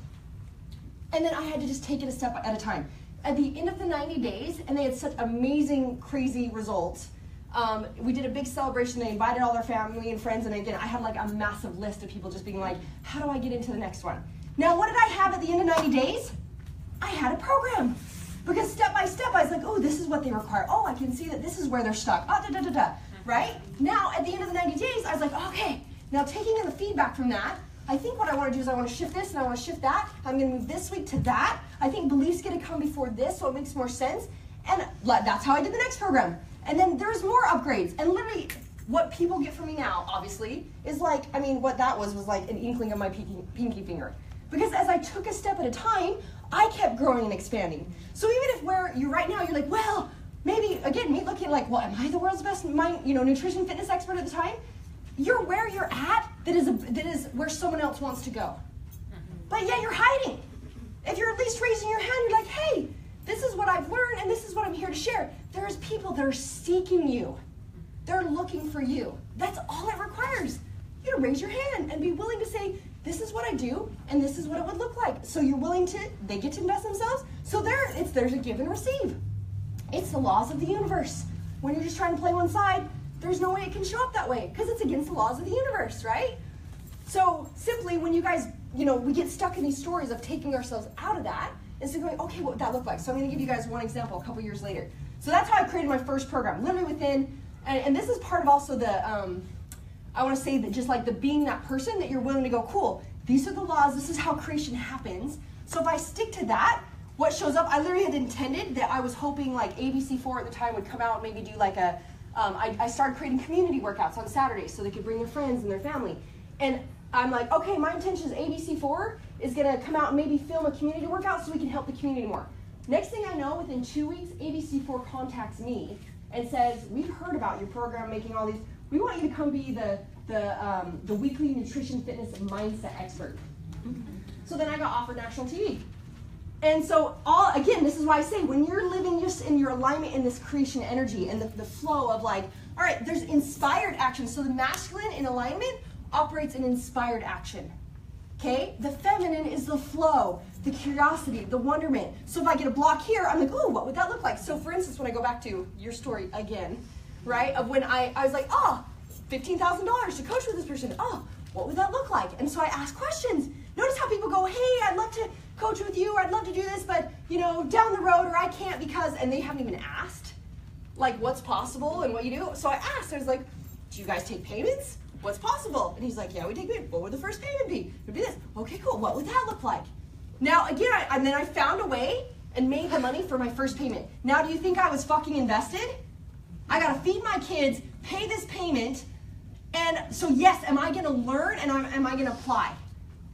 And then I had to just take it a step at a time. At the end of the 90 days, and they had such amazing, crazy results, we did a big celebration. They invited all their family and friends, and again, I had like a massive list of people just being like, how do I get into the next one? Now, what did I have at the end of 90 days? I had a program. Because step by step, I was like, oh, this is what they require. Oh, I can see that this is where they're stuck. Right? Now, at the end of the 90 days, I was like, okay, now taking in the feedback from that, I think what I want to do is I want to shift this and I want to shift that. I'm going to move this week to that. I think beliefs get to come before this, so it makes more sense. And that's how I did the next program. And then there's more upgrades. And literally, what people get from me now, obviously, is like, what that was like an inkling of my pinky finger. Because as I took a step at a time, I kept growing and expanding. So even if you're right now, you're like, well, maybe, again, me looking like, well, am I the world's best nutrition fitness expert at the time? You're where you're at that is where someone else wants to go. But yeah, you're hiding. If you're at least raising your hand, you're like, hey, this is what I've learned and this is what I'm here to share. There's people that are seeking you. They're looking for you. That's all it requires. You to raise your hand and be willing to say, this is what I do, and this is what it would look like. So you're willing to, they get to invest themselves. So there's a give and receive. It's the laws of the universe. When you're just trying to play one side, there's no way it can show up that way because it's against the laws of the universe, right? So simply when you guys, we get stuck in these stories of taking ourselves out of that, and so going, okay, what would that look like? So I'm going to give you guys one example a couple years later. So that's how I created my first program, literally within, and this is part of also the, I want to say that just like the being that person that you're willing to go, cool, these are the laws, this is how creation happens. So if I stick to that, what shows up, I literally had intended that I was hoping like ABC4 at the time would come out and maybe do like a, I started creating community workouts on Saturdays so they could bring their friends and their family. And I'm like, okay, my intention is ABC4 is going to come out and maybe film a community workout so we can help the community more. Next thing I know, within 2 weeks, ABC4 contacts me and says, we've heard about your program making all these, we want you to come be the weekly nutrition, fitness, and mindset expert. So then I got offered national TV. And so again, this is why I say, when you're living just in your alignment in this creation energy and the flow of like, all right, there's inspired action. So the masculine in alignment operates in inspired action. Okay? The feminine is the flow, the curiosity, the wonderment. So if I get a block here, I'm like, oh, what would that look like? So for instance, when I go back to your story again, right, of when I was like, oh, $15,000 to coach with this person. Oh, what would that look like? And so I ask questions. Notice how people go, hey, I'd love to coach with you, or I'd love to do this, but down the road, or I can't because, and they haven't even asked, like, what's possible and what you do. So I asked, I was like, do you guys take payments? What's possible? And he's like, yeah, we take payments. What would the first payment be? It would be this. Okay, cool. What would that look like? Now, again, and then I found a way and made the money for my first payment. Now, do you think I was fucking invested? I got to feed my kids, pay this payment, and so yes, am I going to learn and am I going to apply?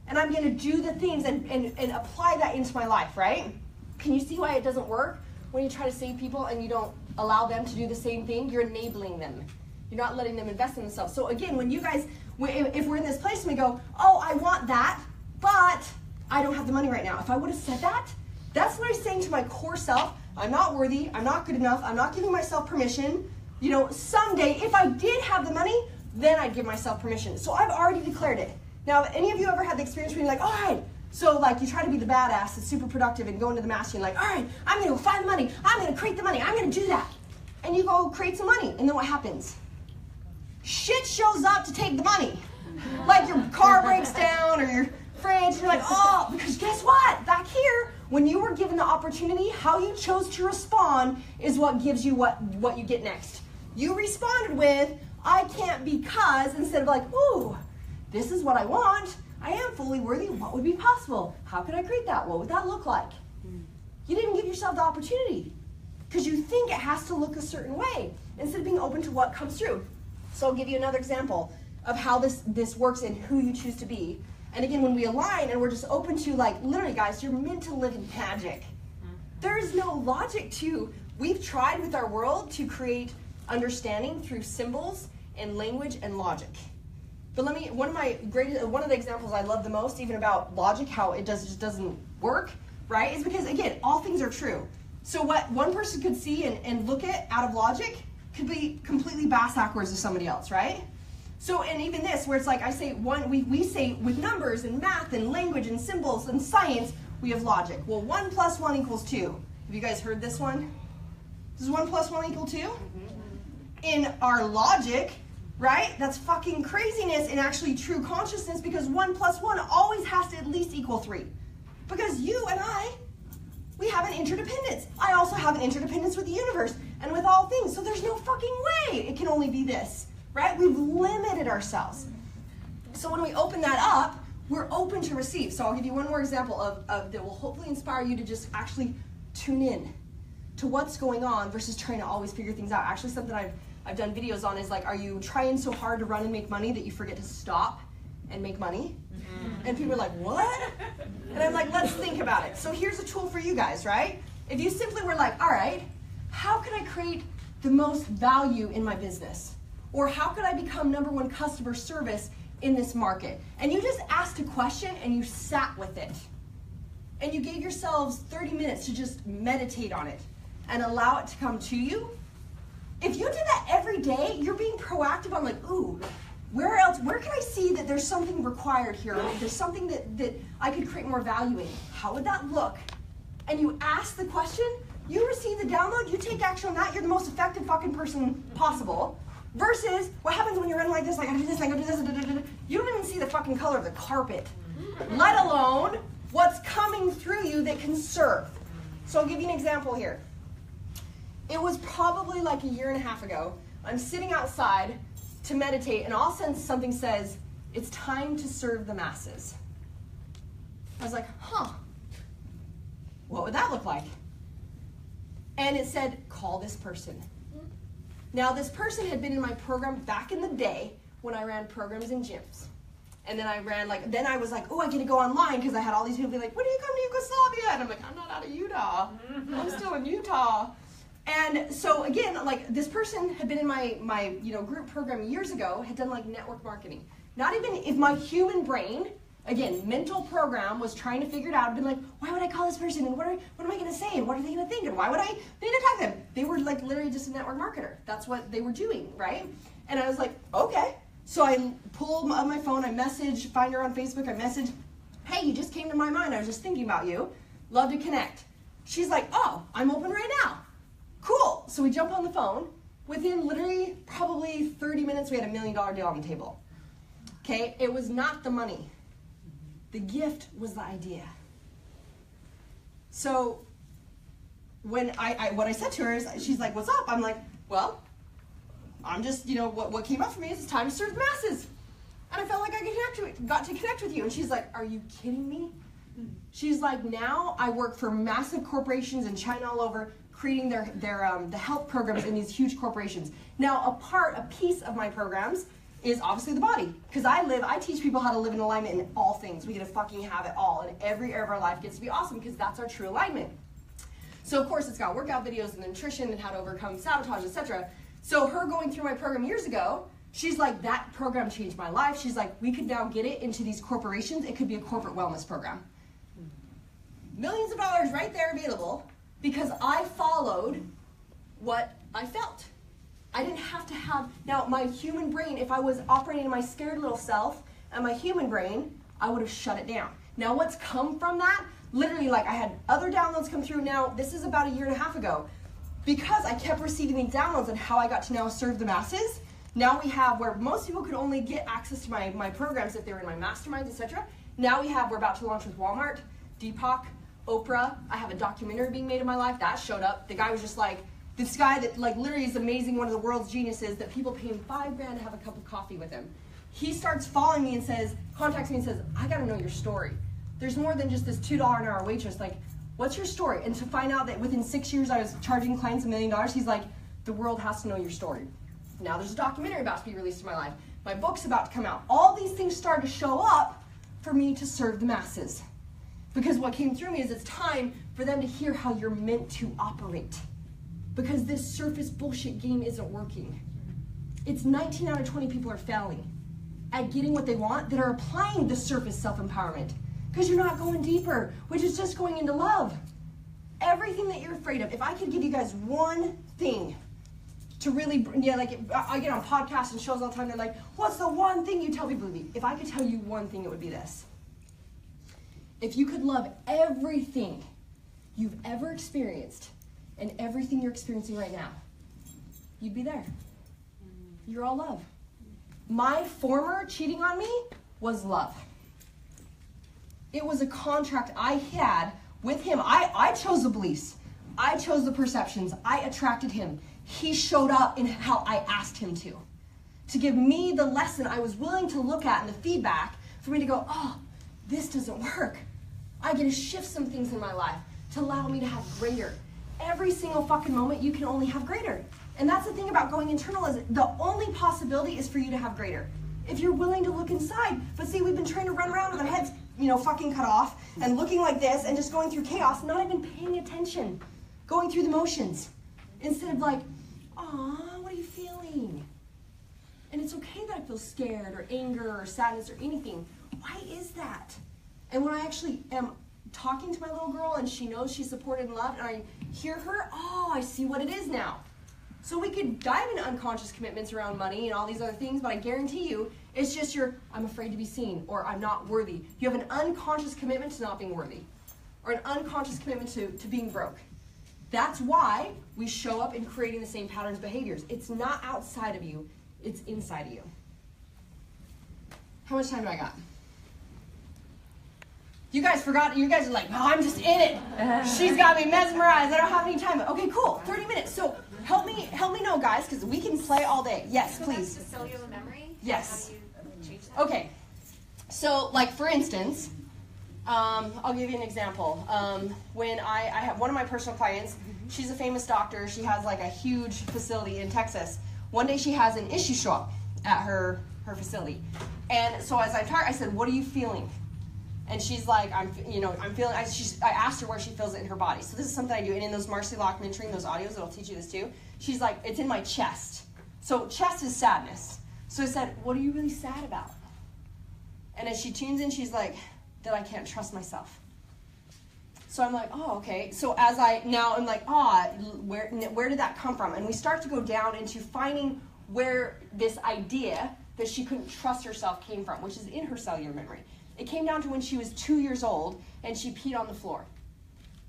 And I'm going to do the things and apply that into my life, right? Can you see why it doesn't work when you try to save people and you don't allow them to do the same thing? You're enabling them. You're not letting them invest in themselves. So again, when you guys, if we're in this place and we go, oh, I want that, but I don't have the money right now. If I would have said that, that's what I'm saying to my core self. I'm not worthy. I'm not good enough. I'm not giving myself permission. Someday, if I did have the money, then I'd give myself permission. So I've already declared it. Now, have any of you ever had the experience where you're like, all right, so like you try to be the badass that's super productive and go into the master and like, all right, I'm going to go find the money. I'm going to create the money. I'm going to do that. And you go create some money. And then what happens? Shit shows up to take the money. Like your car breaks down or your fridge. And you're like, oh, because guess what? Back here, when you were given the opportunity, how you chose to respond is what gives you what you get next. You responded with, I can't because, instead of like, ooh, this is what I want. I am fully worthy. What would be possible? How could I create that? What would that look like? You didn't give yourself the opportunity because you think it has to look a certain way instead of being open to what comes through. So I'll give you another example of how this works and who you choose to be. And again, when we align and we're just open to, like, literally, guys, you're meant to live in magic. There's no logic to, we've tried with our world to create understanding through symbols and language and logic. But one of the examples I love the most, even about logic, how it just doesn't work, right, is because, again, all things are true. So what one person could see and look at out of logic could be completely backwards to somebody else, right? So, and even this, where it's like I say we say with numbers and math and language and symbols and science, we have logic. Well, 1 + 1 = 2. Have you guys heard this one? Does 1 + 1 = 2? In our logic, right? That's fucking craziness in actually true consciousness, because 1 + 1 always has to at least equal 3. Because you and we have an interdependence. I also have an interdependence with the universe and with all things. So there's no fucking way it can only be this, right? We've limited ourselves. So when we open that up, we're open to receive. So I'll give you one more example of that will hopefully inspire you to just actually tune in to what's going on versus trying to always figure things out. Actually, something I've done videos on is like, are you trying so hard to run and make money that you forget to stop and make money? And people are like, what? And I'm like, let's think about it. So here's a tool for you guys, right? If you simply were like, all right, how can I create the most value in my business? Or how could I become #1 customer service in this market? And you just asked a question and you sat with it. And you gave yourselves 30 minutes to just meditate on it and allow it to come to you. If you did that every day, you're being proactive on like, ooh, Where else, where can I see that there's something required here? There's something that I could create more value in. How would that look? And you ask the question, you receive the download, you take action on that, you're the most effective fucking person possible. Versus, what happens when you're running like this, like I gotta do this, I gotta do this, da, da, da, da. You don't even see the fucking color of the carpet, let alone what's coming through you that can serve. So I'll give you an example here. It was probably like a year and a half ago. I'm sitting outside to meditate, and all of a sudden something says, it's time to serve the masses. I was like, huh, what would that look like? And it said, call this person. Now, this person had been in my program back in the day when I ran programs in gyms. And then I ran, then I was like, oh, I get to go online, because I had all these people be like, when do you come to Yugoslavia? And I'm like, I'm not out of Utah. I'm still in Utah. And so again, this person had been in my group program years ago, had done network marketing. Not even if my human brain, again, mental program, was trying to figure it out, and been like, why would I call this person, and what am I going to say, and what are they going to think, and why would I need to talk to them? They were literally just a network marketer. That's what they were doing, right? And I was like, okay. So I pull up my phone, I message, find her on Facebook, I message, hey, you just came to my mind, I was just thinking about you, love to connect. She's like, oh, I'm open right now. Cool. So we jump on the phone. Within literally probably 30 minutes, we had $1 million deal on the table. Okay? It was not the money. The gift was the idea. So when what I said to her is, she's like, what's up? I'm like, well, I'm just, what came up for me is it's time to serve the masses. And I felt like I got to connect with you. And she's like, are you kidding me? She's like, now I work for massive corporations in China all over, creating the health programs in these huge corporations. Now, a piece of my programs is obviously the body, because I teach people how to live in alignment in all things. We get to fucking have it all, and every area of our life gets to be awesome, because that's our true alignment. So of course, it's got workout videos and nutrition and how to overcome sabotage, etc. So her going through my program years ago, she's like, that program changed my life. She's like, we could now get it into these corporations. It could be a corporate wellness program. Millions of dollars right there available, because I followed what I felt. I didn't have to have, now my human brain, if I was operating in my scared little self and my human brain, I would have shut it down. Now what's come from that, literally I had other downloads come through. Now this is about a year and a half ago. Because I kept receiving these downloads and how I got to now serve the masses, now we have where most people could only get access to my programs if they were in my masterminds, etc. Now we're about to launch with Walmart, Deepak, Oprah. I have a documentary being made of my life. That showed up. The guy was just like, this guy that literally is amazing, one of the world's geniuses, that people pay him $5 grand to have a cup of coffee with him. He starts following me and contacts me and says, I gotta know your story. There's more than just this $2 an hour waitress. What's your story? And to find out that within 6 years I was charging clients $1 million, he's like, the world has to know your story. Now there's a documentary about to be released in my life. My book's about to come out. All these things started to show up for me to serve the masses. Because what came through me is it's time for them to hear how you're meant to operate. Because this surface bullshit game isn't working. It's 19 out of 20 people are failing at getting what they want that are applying the surface self-empowerment. Because you're not going deeper, which is just going into love. Everything that you're afraid of, if I could give you guys one thing to really, I get on podcasts and shows all the time, they're like, what's the one thing you tell people to be? If I could tell you one thing, it would be this. If you could love everything you've ever experienced and everything you're experiencing right now, you'd be there. You're all love. My former cheating on me was love. It was a contract I had with him. I chose the beliefs. I chose the perceptions. I attracted him. He showed up in how I asked him to give me the lesson I was willing to look at and the feedback for me to go, oh, this doesn't work. I get to shift some things in my life to allow me to have greater. Every single fucking moment you can only have greater. And that's the thing about going internal, is the only possibility is for you to have greater. If you're willing to look inside. But see, we've been trying to run around with our heads, fucking cut off and looking like this and just going through chaos, not even paying attention, going through the motions. Instead of aw, what are you feeling? And it's okay that I feel scared or anger or sadness or anything. Why is that? And when I actually am talking to my little girl and she knows she's supported and loved and I hear her, oh, I see what it is now. So we could dive into unconscious commitments around money and all these other things, but I guarantee you, it's just I'm afraid to be seen, or I'm not worthy. You have an unconscious commitment to not being worthy, or an unconscious commitment to being broke. That's why we show up in creating the same patterns, behaviors. It's not outside of you, it's inside of you. How much time do I got? You guys forgot, you guys are like, oh, I'm just in it. She's got me mesmerized, I don't have any time. Okay, cool, 30 minutes. So help me know, guys, because we can play all day. Yes, please. To cellular memory? Yes. How do you change that? Okay, so like for instance, I'll give you an example. When I have one of my personal clients, she's a famous doctor. She has like a huge facility in Texas. One day she has an issue show up at her facility. And so as I talked, I said, what are you feeling? And she's like, I'm feeling, I asked her where she feels it in her body. So this is something I do. And in those Marci Lockin mentoring, those audios, it'll teach you this too. She's like, it's in my chest. So chest is sadness. So I said, what are you really sad about? And as she tunes in, she's like, that I can't trust myself. So I'm like, oh, okay. So I'm like, where did that come from? And we start to go down into finding where this idea that she couldn't trust herself came from, which is in her cellular memory. It came down to when she was 2 years old and she peed on the floor.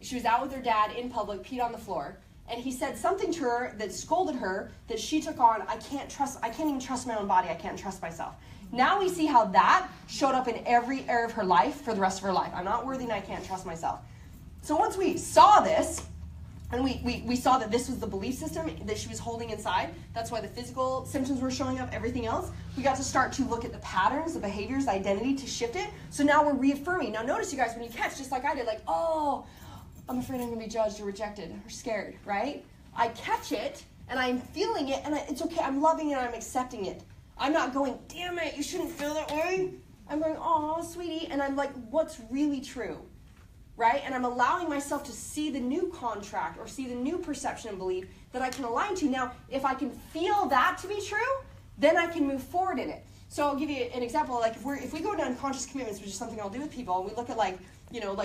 She was out with her dad in public, peed on the floor, and he said something to her that scolded her that she took on, I can't even trust my own body, I can't trust myself. Now we see how that showed up in every area of her life for the rest of her life. I'm not worthy and I can't trust myself. So once we saw this, and we saw that this was the belief system that she was holding inside, that's why the physical symptoms were showing up, everything else, we got to start to look at the patterns, the behaviors, the identity to shift it. So now we're reaffirming. Now notice, you guys, when you catch, just like I did, like, oh, I'm afraid I'm going to be judged or rejected or scared, right? I catch it, and I'm feeling it, and it's okay, I'm loving it, and I'm accepting it. I'm not going, damn it, you shouldn't feel that way. I'm going, oh, sweetie, and I'm like, what's really true? Right? And I'm allowing myself to see the new contract or see the new perception and belief that I can align to. Now, if I can feel that to be true, then I can move forward in it. So I'll give you an example. Like if we go to unconscious commitments, which is something I'll do with people, and we look at like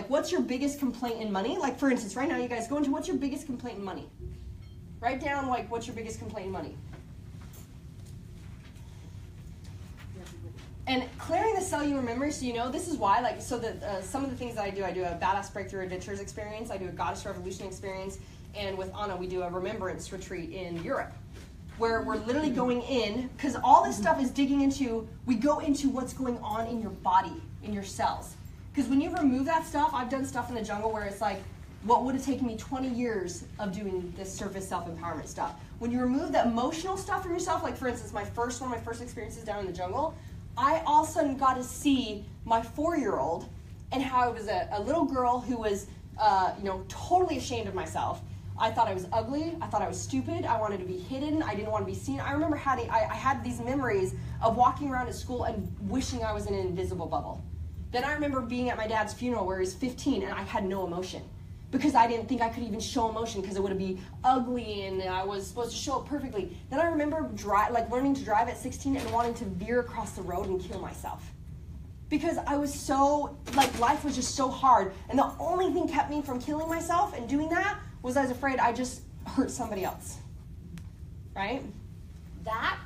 what's your biggest complaint in money? Like for instance, right now you guys go into what's your biggest complaint in money? Write down like what's your biggest complaint in money? And clearing the cellular memory, so this is why, like, so that some of the things that I do a Badass Breakthrough Adventures experience, I do a Goddess Revolution experience, and with Anna, we do a remembrance retreat in Europe, where we're literally going in, because all this stuff is digging into, we go into what's going on in your body, in your cells. Because when you remove that stuff, I've done stuff in the jungle where it's like, what would have taken me 20 years of doing this surface self-empowerment stuff. When you remove the emotional stuff from yourself, like for instance, one of my first experiences down in the jungle, I all of a sudden got to see my 4-year-old and how I was a little girl who was, totally ashamed of myself. I thought I was ugly. I thought I was stupid. I wanted to be hidden. I didn't want to be seen. I remember I had these memories of walking around at school and wishing I was in an invisible bubble. Then I remember being at my dad's funeral where he was 15 and I had no emotion because I didn't think I could even show emotion because it would be ugly and I was supposed to show it perfectly. Then I remember learning to drive at 16 and wanting to veer across the road and kill myself. Because I was so, life was just so hard. And the only thing kept me from killing myself and doing that was I was afraid I just hurt somebody else. Right? That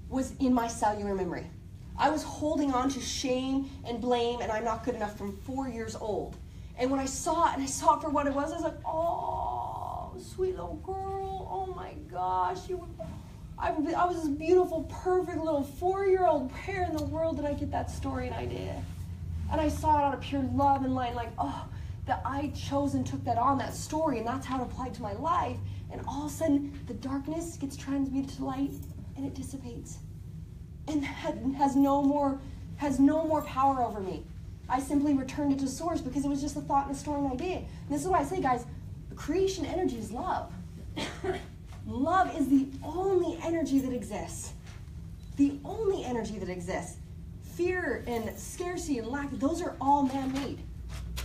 was in my cellular memory. I was holding on to shame and blame and I'm not good enough from 4 years old. And when I saw it, and I saw it for what it was like, oh, sweet little girl, oh my gosh, I was this beautiful, perfect little 4-year-old where in the world did I get that story? And I did. And I saw it out of pure love and light, that I chose and took that on, that story, and that's how it applied to my life. And all of a sudden, the darkness gets transmuted to light, and it dissipates. And has no more power over me. I simply returned it to source because it was just a thought and a story and idea. And this is why I say, guys, creation energy is love. Love is the only energy that exists. The only energy that exists. Fear and scarcity and lack, those are all man-made.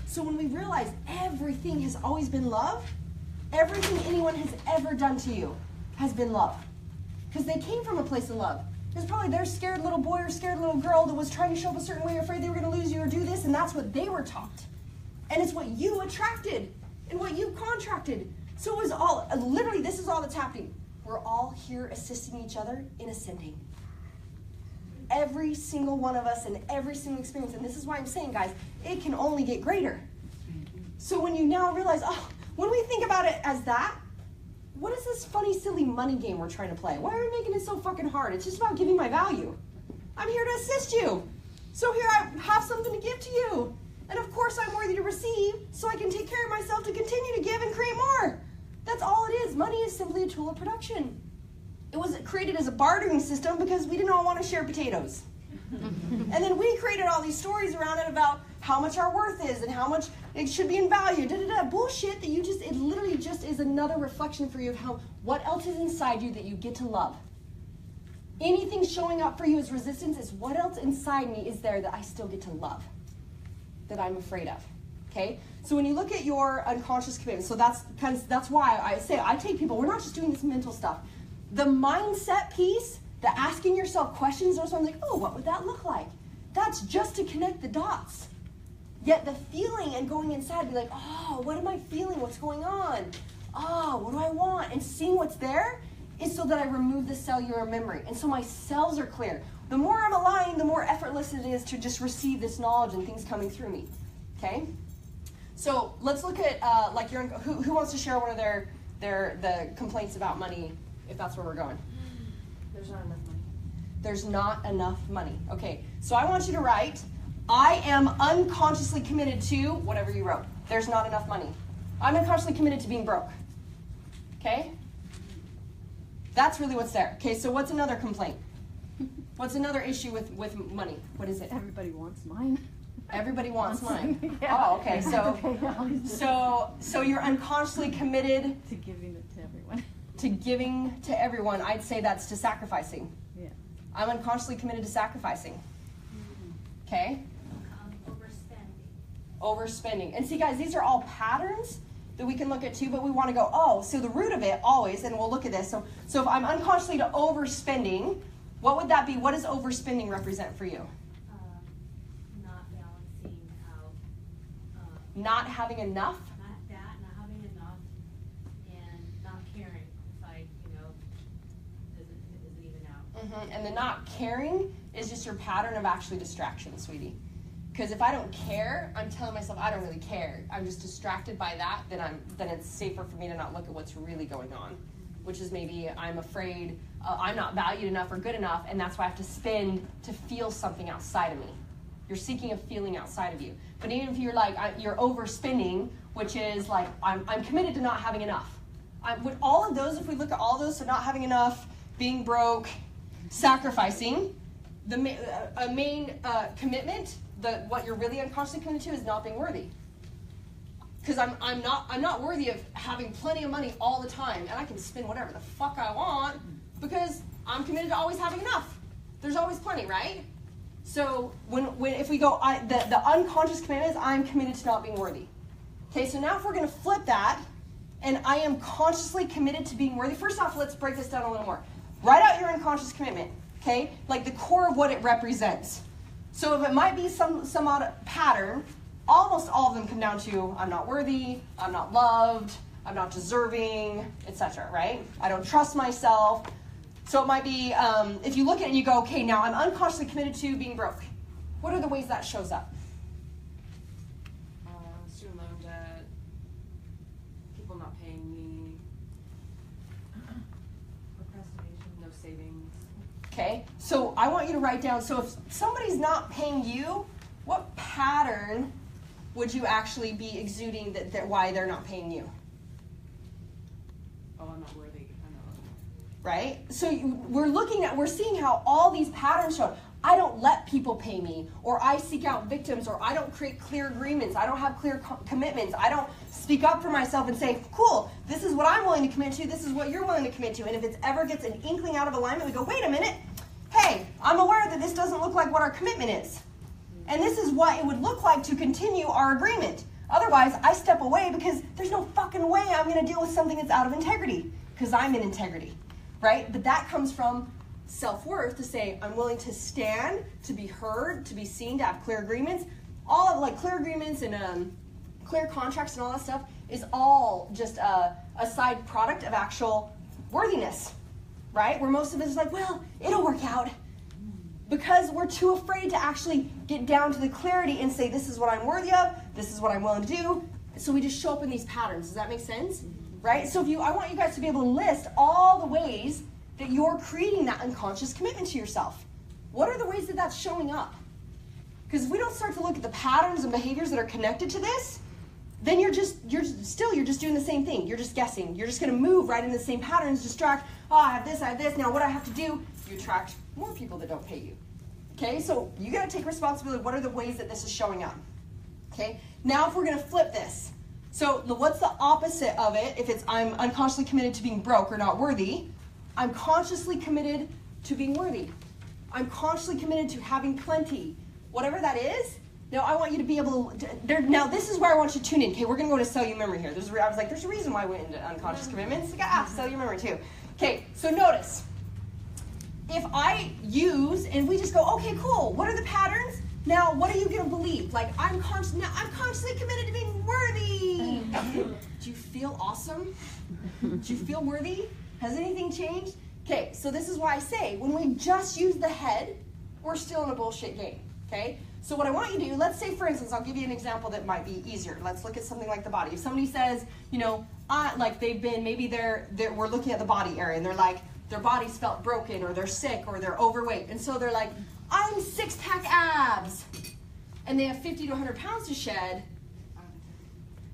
So when we realize everything has always been love, everything anyone has ever done to you has been love. Because they came from a place of love. It's probably their scared little boy or scared little girl that was trying to show up a certain way, afraid they were going to lose you or do this, and that's what they were taught. And it's what you attracted and what you contracted. So it was all, literally, this is all that's happening. we're all here assisting each other in ascending. Every single one of us and every single experience, and this is why I'm saying, guys, it can only get greater. So when you now realize, oh, when we think about it as that, what is this funny, silly money game we're trying to play? Why are we making it so fucking hard? It's just about giving my value. I'm here to assist you. So here I have something to give to you. And of course I'm worthy to receive, so I can take care of myself to continue to give and create more. That's all it is. Money is simply a tool of production. It was created as a bartering system because we didn't all want to share potatoes. And then we created all these stories around it about how much our worth is and how much it should be in value. Bullshit that it literally just is another reflection for you of what else is inside you that you get to love. Anything showing up for you as resistance is what else inside me is there that I still get to love, that I'm afraid of. Okay? So when you look at your unconscious commitment, so that's why I say I take people, we're not just doing this mental stuff. The mindset piece, the asking yourself questions, or something like, oh, what would that look like? That's just to connect the dots. Yet the feeling and going inside, be like, oh, what am I feeling? What's going on? Oh, what do I want? And seeing what's there is so that I remove the cellular memory. And so my cells are clear. The more I'm aligned, the more effortless it is to just receive this knowledge and things coming through me. Okay? So let's look at who wants to share one of the complaints about money, if that's where we're going. There's not enough money. There's not enough money. Okay, so I want you to write, I am unconsciously committed to whatever you wrote. There's not enough money. I'm unconsciously committed to being broke. Okay? That's really what's there. Okay, so what's another complaint? What's another issue with money? What is it? Everybody wants mine. Everybody wants mine. Yeah. Oh, okay. So you're unconsciously committed to giving it to everyone. To giving to everyone. I'd say that's to sacrificing. Yeah. I'm unconsciously committed to sacrificing. Okay? Overspending. And see, guys, these are all patterns that we can look at too, but we want to go, oh, so the root of it always, and we'll look at this. So if I'm unconsciously to overspending, what would that be? What does overspending represent for you? Not balancing out. Not having enough? Not having enough, and not caring if isn't even out. And the not caring is just your pattern of actually distraction, sweetie. Because if I don't care, I'm telling myself I don't really care. I'm just distracted by that, then it's safer for me to not look at what's really going on. Which is maybe I'm afraid I'm not valued enough or good enough, and that's why I have to spend to feel something outside of me. You're seeking a feeling outside of you. But even if you're like, you're overspending, which is like, I'm committed to not having enough. With all of those, if we look at all those, so not having enough, being broke, sacrificing, a main commitment, what you're really unconsciously committed to is not being worthy. Because I'm not worthy of having plenty of money all the time, and I can spend whatever the fuck I want because I'm committed to always having enough. There's always plenty, right? So if we go, the unconscious commitment is I'm committed to not being worthy. Okay, so now if we're going to flip that, and I am consciously committed to being worthy. First off, let's break this down a little more. Write out your unconscious commitment. Okay, like the core of what it represents. So if it might be some odd pattern, almost all of them come down to I'm not worthy, I'm not loved, I'm not deserving, etc., right? I don't trust myself. So it might be, if you look at it and you go, okay, now I'm unconsciously committed to being broke. What are the ways that shows up? Student loan debt, people not paying me, procrastination, no savings. Okay, so I want you to write down, so if somebody's not paying you, what pattern would you actually be exuding that why they're not paying you? Oh, I'm not worthy. I'm not worthy. Right? So we're seeing how all these patterns show. I don't let people pay me, or I seek out victims, or I don't create clear agreements. I don't have clear commitments. I don't speak up for myself and say, cool, this is what I'm willing to commit to, this is what you're willing to commit to. And if it ever gets an inkling out of alignment, we go, wait a minute, hey, I'm aware that this doesn't look like what our commitment is. And this is what it would look like to continue our agreement. Otherwise, I step away because there's no fucking way I'm going to deal with something that's out of integrity, because I'm in integrity, right? But that comes from self-worth to say, I'm willing to stand, to be heard, to be seen, to have clear agreements. All of like clear agreements and clear contracts and all that stuff is all just a side product of actual worthiness, right? Where most of us is like, well, it'll work out. Because we're too afraid to actually get down to the clarity and say, this is what I'm worthy of, this is what I'm willing to do. So we just show up in these patterns. Does that make sense? Right? So I want you guys to be able to list all the ways that you're creating that unconscious commitment to yourself. What are the ways that that's showing up? Because if we don't start to look at the patterns and behaviors that are connected to this, then you're just doing the same thing. You're just guessing. You're just going to move right in the same patterns, distract. Oh, I have this. Now what do I have to do? You attract more people that don't pay you. Okay, so you got to take responsibility. What are the ways that this is showing up? Okay, now if we're going to flip this. So what's the opposite of it? If it's I'm unconsciously committed to being broke or not worthy, I'm consciously committed to being worthy. I'm consciously committed to having plenty. Whatever that is, now I want you to be able to, now this is where I want you to tune in. Okay, we're going to go to cellular memory here. I was like, there's a reason why I went into unconscious commitments. Cellular memory too. Okay, so notice. If I use, and we just go, okay, cool, what are the patterns? Now, what are you going to believe? Like, I'm consciously committed to being worthy. Do you feel awesome? Do you feel worthy? Has anything changed? Okay, so this is why I say, when we just use the head, we're still in a bullshit game, okay? So what I want you to do, let's say, for instance, I'll give you an example that might be easier. Let's look at something like the body. If somebody says, you know, like they've been, maybe we're looking at the body area, and they're like, their bodies felt broken, or they're sick, or they're overweight. And so they're like, I'm six-pack abs. And they have 50 to 100 pounds to shed.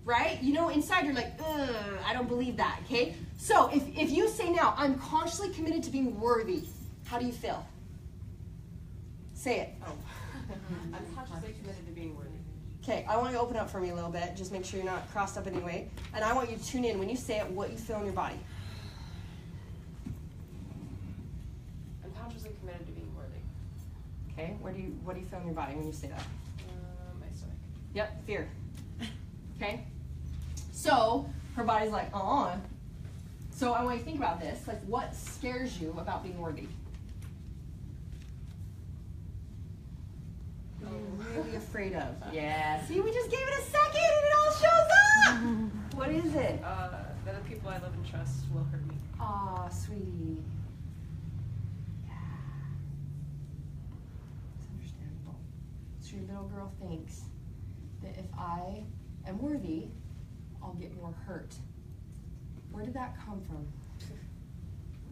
Right? You know, inside you're like, ugh, I don't believe that, okay? So if you say now, I'm consciously committed to being worthy, how do you feel? Say it. Oh. I'm consciously committed to being worthy. Okay, I want you to open up for me a little bit. Just make sure you're not crossed up anyway. And I want you to tune in when you say it, what you feel in your body. Consciously committed to being worthy. Okay, what do you feel in your body when you say that? My stomach. Yep, fear. Okay, so her body's like, So I want you to think about this. Like, what scares you about being worthy? What are you really afraid of? Yeah. See, we just gave it a second and it all shows up. What is it? That the people I love and trust will hurt me. Aw, sweetie. Your little girl thinks that if I am worthy, I'll get more hurt. Where did that come from?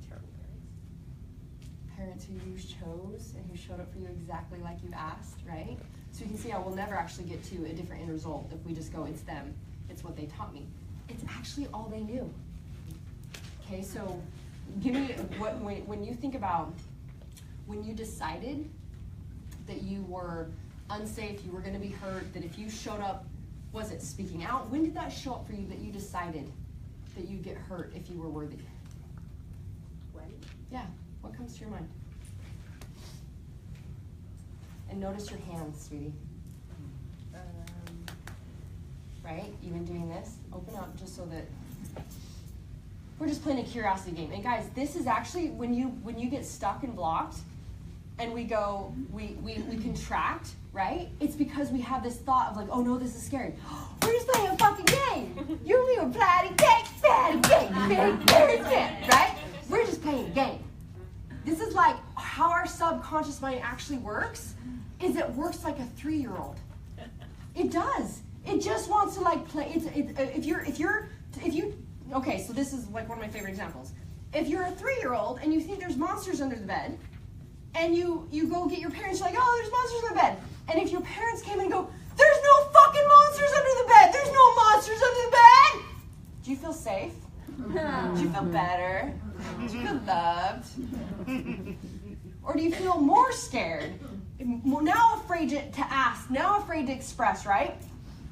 Terrible parents. Parents who you chose and who showed up for you exactly like you asked, right? So you can see how we'll never actually get to a different end result if we just go, it's them, it's what they taught me. It's actually all they knew. Okay, so give me, when you think about when you decided that you were unsafe, you were going to be hurt, that if you showed up, was it speaking out? When did that show up for you that you decided that you'd get hurt if you were worthy? When? Yeah, what comes to your mind? And notice your hands, sweetie. Right? Even doing this, open up just so that we're just playing a curiosity game. And guys, this is actually when you get stuck and blocked, and we go, we contract, right? It's because we have this thought of like, oh no, this is scary. We're just playing a fucking game. You and me were playing a game, right? We're just playing a game. This is like how our subconscious mind actually works, is it works like a 3-year-old. It does. It just wants to like play. Okay, so this is like one of my favorite examples. If you're a 3-year-old and you think there's monsters under the bed, and you go get your parents, you're like, oh, there's monsters under the bed. And if your parents came and go, there's no fucking monsters under the bed. There's no monsters under the bed. Do you feel safe? Do you feel better? Do you feel loved? Or do you feel more scared? Now afraid to ask, now afraid to express, right?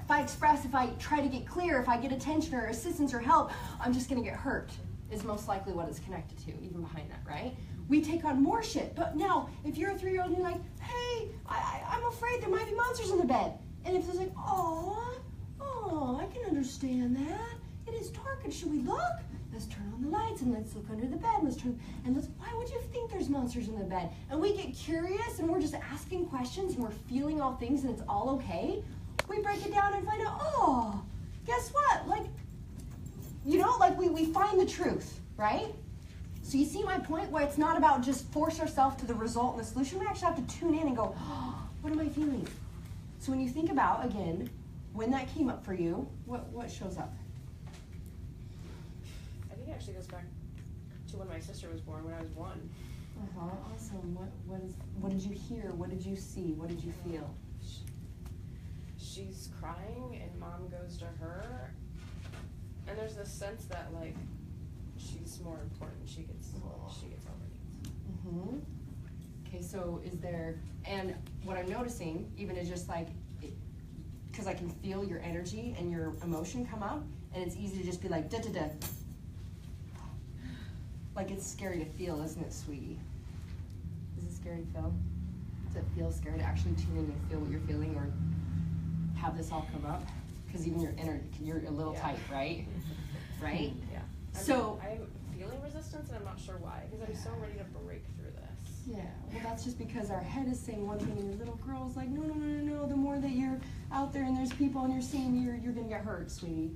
If I express, if I try to get clear, if I get attention or assistance or help, I'm just going to get hurt, is most likely what it's connected to, even behind that, right? We take on more shit. But now, if you're a 3-year-old and you're like, hey, I'm afraid there might be monsters in the bed. And if it's like, oh, I can understand that. It is dark, and should we look? Let's turn on the lights and let's look under the bed. Why would you think there's monsters in the bed? And we get curious and we're just asking questions and we're feeling all things and it's all okay. We break it down and find out, oh, guess what? Like, you know, like we find the truth, right? So you see my point, where it's not about just force ourselves to the result and the solution. We actually have to tune in and go, oh, what am I feeling? So when you think about, again, when that came up for you, what shows up? I think it actually goes back to when my sister was born, when I was 1. Awesome. What did you hear? What did you see? What did you feel? She's crying and mom goes to her, and there's this sense that like she's more important. She gets all her needs. Okay, so is there, and what I'm noticing even is just like, because I can feel your energy and your emotion come up, and it's easy to just be like, da-da-da. Like it's scary to feel, isn't it, sweetie? Is it scary to feel? Does it feel scary to actually tune in and feel what you're feeling, or have this all come up? Because even your energy, you're a little tight, right? Right? Yeah. I'm feeling resistance, and I'm not sure why, because I'm so ready to break through this. Yeah, well that's just because our head is saying one thing, and your little girl's like, no, the more that you're out there and there's people and you're seeing you're gonna get hurt, sweetie.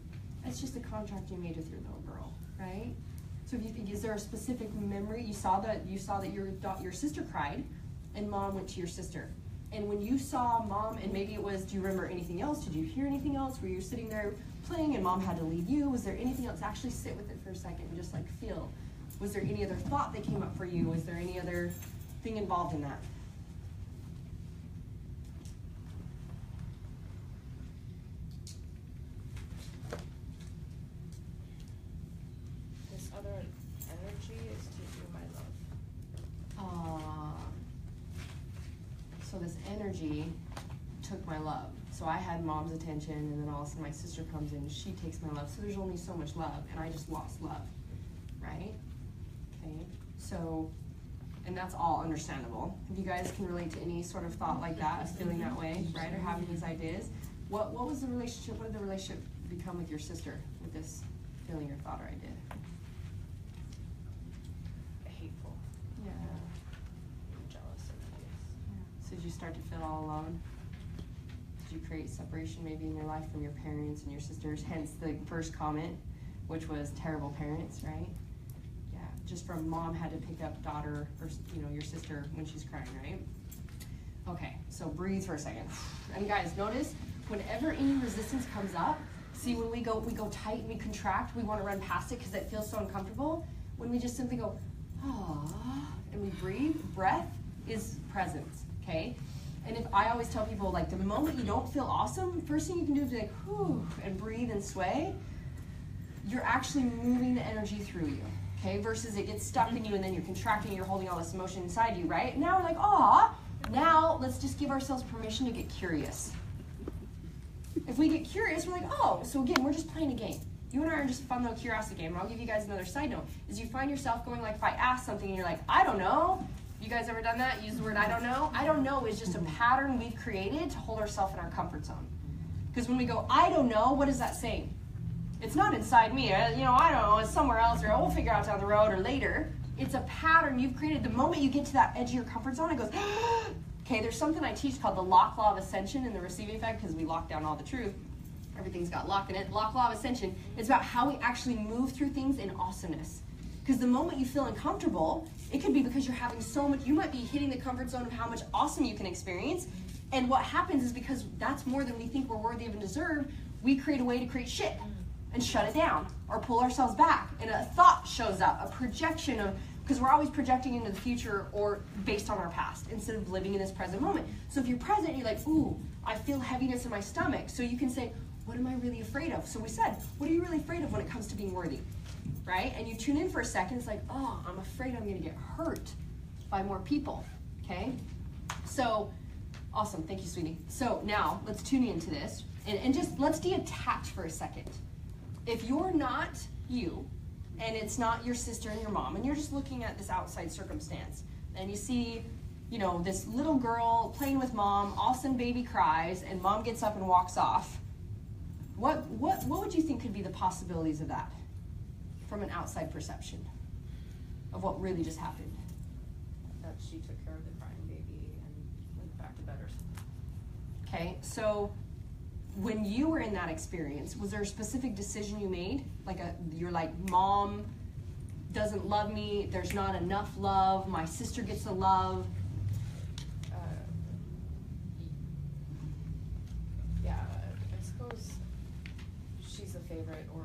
That's just a contract you made with your little girl, right? So if you think, is there a specific memory? You saw that your sister cried, and mom went to your sister. And when you saw mom, and maybe it was, do you remember anything else? Did you hear anything else? Were you sitting there playing and mom had to leave you? Was there anything else? Actually sit with it for a second and just like feel. Was there any other thought that came up for you? Was there any other thing involved in that? This other energy is taking my love. So this energy took my love. So I had mom's attention, and then all of a sudden my sister comes in, she takes my love. So there's only so much love, and I just lost love, right? Okay, so, and that's all understandable. If you guys can relate to any sort of thought like that, feeling that way, right, or having these ideas, what was the relationship, what did the relationship become with your sister, with this feeling or thought or idea? Hateful. Yeah. Jealous and envious. So did you start to feel all alone? Did you create separation maybe in your life from your parents and your sisters? Hence the first comment, which was terrible parents, right? Yeah, just from mom had to pick up daughter or your sister when she's crying, right? Okay, so breathe for a second. And guys, notice whenever any resistance comes up, see when we go tight and we contract, we want to run past it because it feels so uncomfortable. When we just simply go, ah, and we breathe, breath is presence, okay? And if I always tell people, like, the moment you don't feel awesome, first thing you can do is be like, whew, and breathe and sway. You're actually moving the energy through you, okay? Versus it gets stuck in you and then you're contracting, you're holding all this emotion inside you, right? Now we're like, aw, now let's just give ourselves permission to get curious. If we get curious, we're like, oh, so again, we're just playing a game. You and I are just a fun little curiosity game. And I'll give you guys another side note, is you find yourself going like, if I ask something and you're like, I don't know. You guys ever done that? Use the word I don't know? I don't know is just a pattern we've created to hold ourselves in our comfort zone. Because when we go, I don't know, what is that saying? It's not inside me. I don't know, it's somewhere else, or we'll figure out down the road or later. It's a pattern you've created. The moment you get to that edge of your comfort zone, it goes, okay, there's something I teach called the lock law of ascension and the receiving effect, because we lock down all the truth. Everything's got lock in it. Lock law of ascension is about how we actually move through things in awesomeness. Because the moment you feel uncomfortable, it could be because you're having so much, you might be hitting the comfort zone of how much awesome you can experience. And what happens is because that's more than we think we're worthy of and deserve, we create a way to create shit and shut it down or pull ourselves back. And a thought shows up, a projection of, because we're always projecting into the future or based on our past instead of living in this present moment. So if you're present, you're like, ooh, I feel heaviness in my stomach. So you can say, what am I really afraid of? So we said, what are you really afraid of when it comes to being worthy? Right? And you tune in for a second, it's like, oh, I'm afraid I'm going to get hurt by more people, okay? So, awesome, thank you, sweetie. So now, let's tune into this, and just let's detach for a second. If you're not you, and it's not your sister and your mom, and you're just looking at this outside circumstance, and you see, this little girl playing with mom, all of a sudden baby cries, and mom gets up and walks off, what would you think could be the possibilities of that? From an outside perception of what really just happened. That she took care of the crying baby and went back to bed or something. Okay, so when you were in that experience, was there a specific decision you made? You're like, Mom, doesn't love me, there's not enough love, my sister gets the love. Yeah, I suppose she's a favorite, or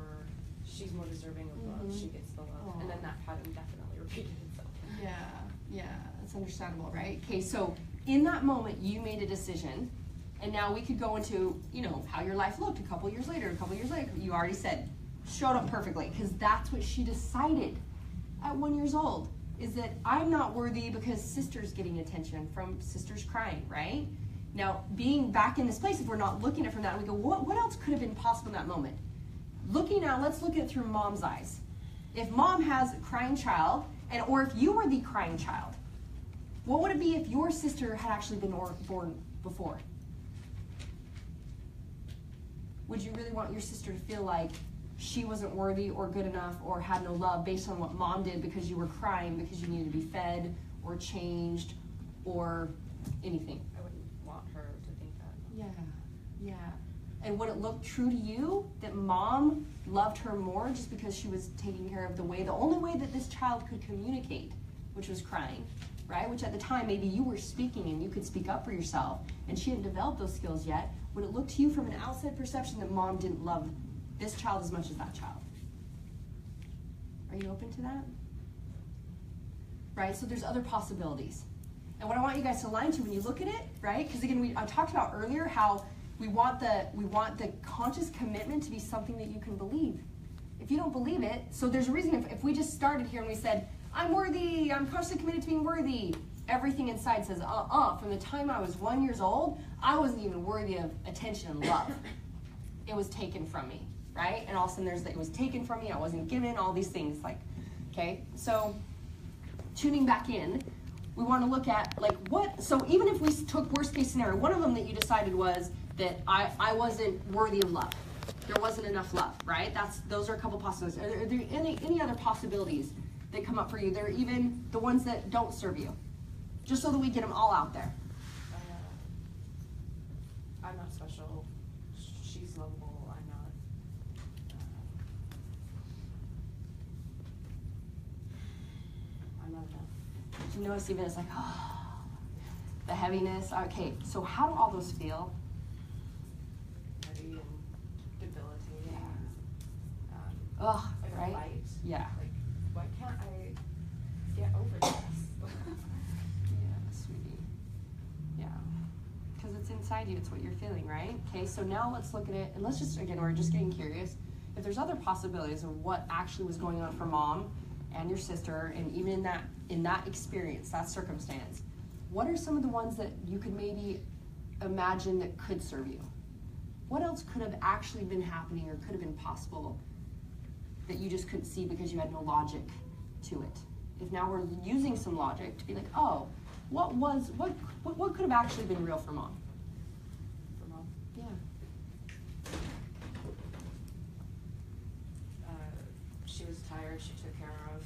she's more deserving of love, she gets the love, and then that pattern definitely repeated itself. Yeah, that's understandable, right? Okay, so in that moment, you made a decision, and now we could go into, you know, how your life looked a couple years later. You already said, showed up perfectly, because that's what she decided at 1 year old, is that I'm not worthy because sister's getting attention from sister's crying, right? Now, being back in this place, if we're not looking at it from that, we go, what else could have been possible in that moment? Let's look at it through mom's eyes. If mom has a crying child, or if you were the crying child, what would it be if your sister had actually been born before? Would you really want your sister to feel like she wasn't worthy or good enough or had no love based on what mom did because you were crying because you needed to be fed or changed or anything? I wouldn't want her to think that. Yeah. And would it look true to you that mom loved her more just because she was taking care of the only way that this child could communicate, which was crying, right? Which at the time maybe you were speaking and you could speak up for yourself and she hadn't developed those skills yet. Would it look to you from an outside perception that mom didn't love this child as much as that child? Are you open to that? Right, so there's other possibilities. And what I want you guys to align to when you look at it, right? Because again, I talked about earlier how we want the conscious commitment to be something that you can believe. If you don't believe it, so there's a reason if we just started here and we said, I'm worthy, I'm consciously committed to being worthy, everything inside says, from the time I was 1 year old, I wasn't even worthy of attention and love. It was taken from me, right? And all of a sudden it was taken from me, I wasn't given, all these things, okay? So, tuning back in, we want to look at, so even if we took worst case scenario, one of them that you decided was that I wasn't worthy of love. There wasn't enough love, right? Those are a couple possibilities. Are there any other possibilities that come up for you? There are even the ones that don't serve you. Just so that we get them all out there. I'm not special. She's lovable. I'm not. I'm not enough. You notice even it's like, the heaviness. Okay, so how do all those feel? Heavy and debilitating. Ugh, like right? a fight. Yeah. Like, why can't I get over this? Because it's inside you, it's what you're feeling, right? Okay, so now let's look at it, and let's just, again, we're just getting curious. If there's other possibilities of what actually was going on for mom and your sister, and even in that experience, that circumstance, what are some of the ones that you could maybe imagine that could serve you? What else could have actually been happening or could have been possible that you just couldn't see because you had no logic to it? If now we're using some logic to be like, what could have actually been real for mom? For mom? Yeah. She was tired. She took care of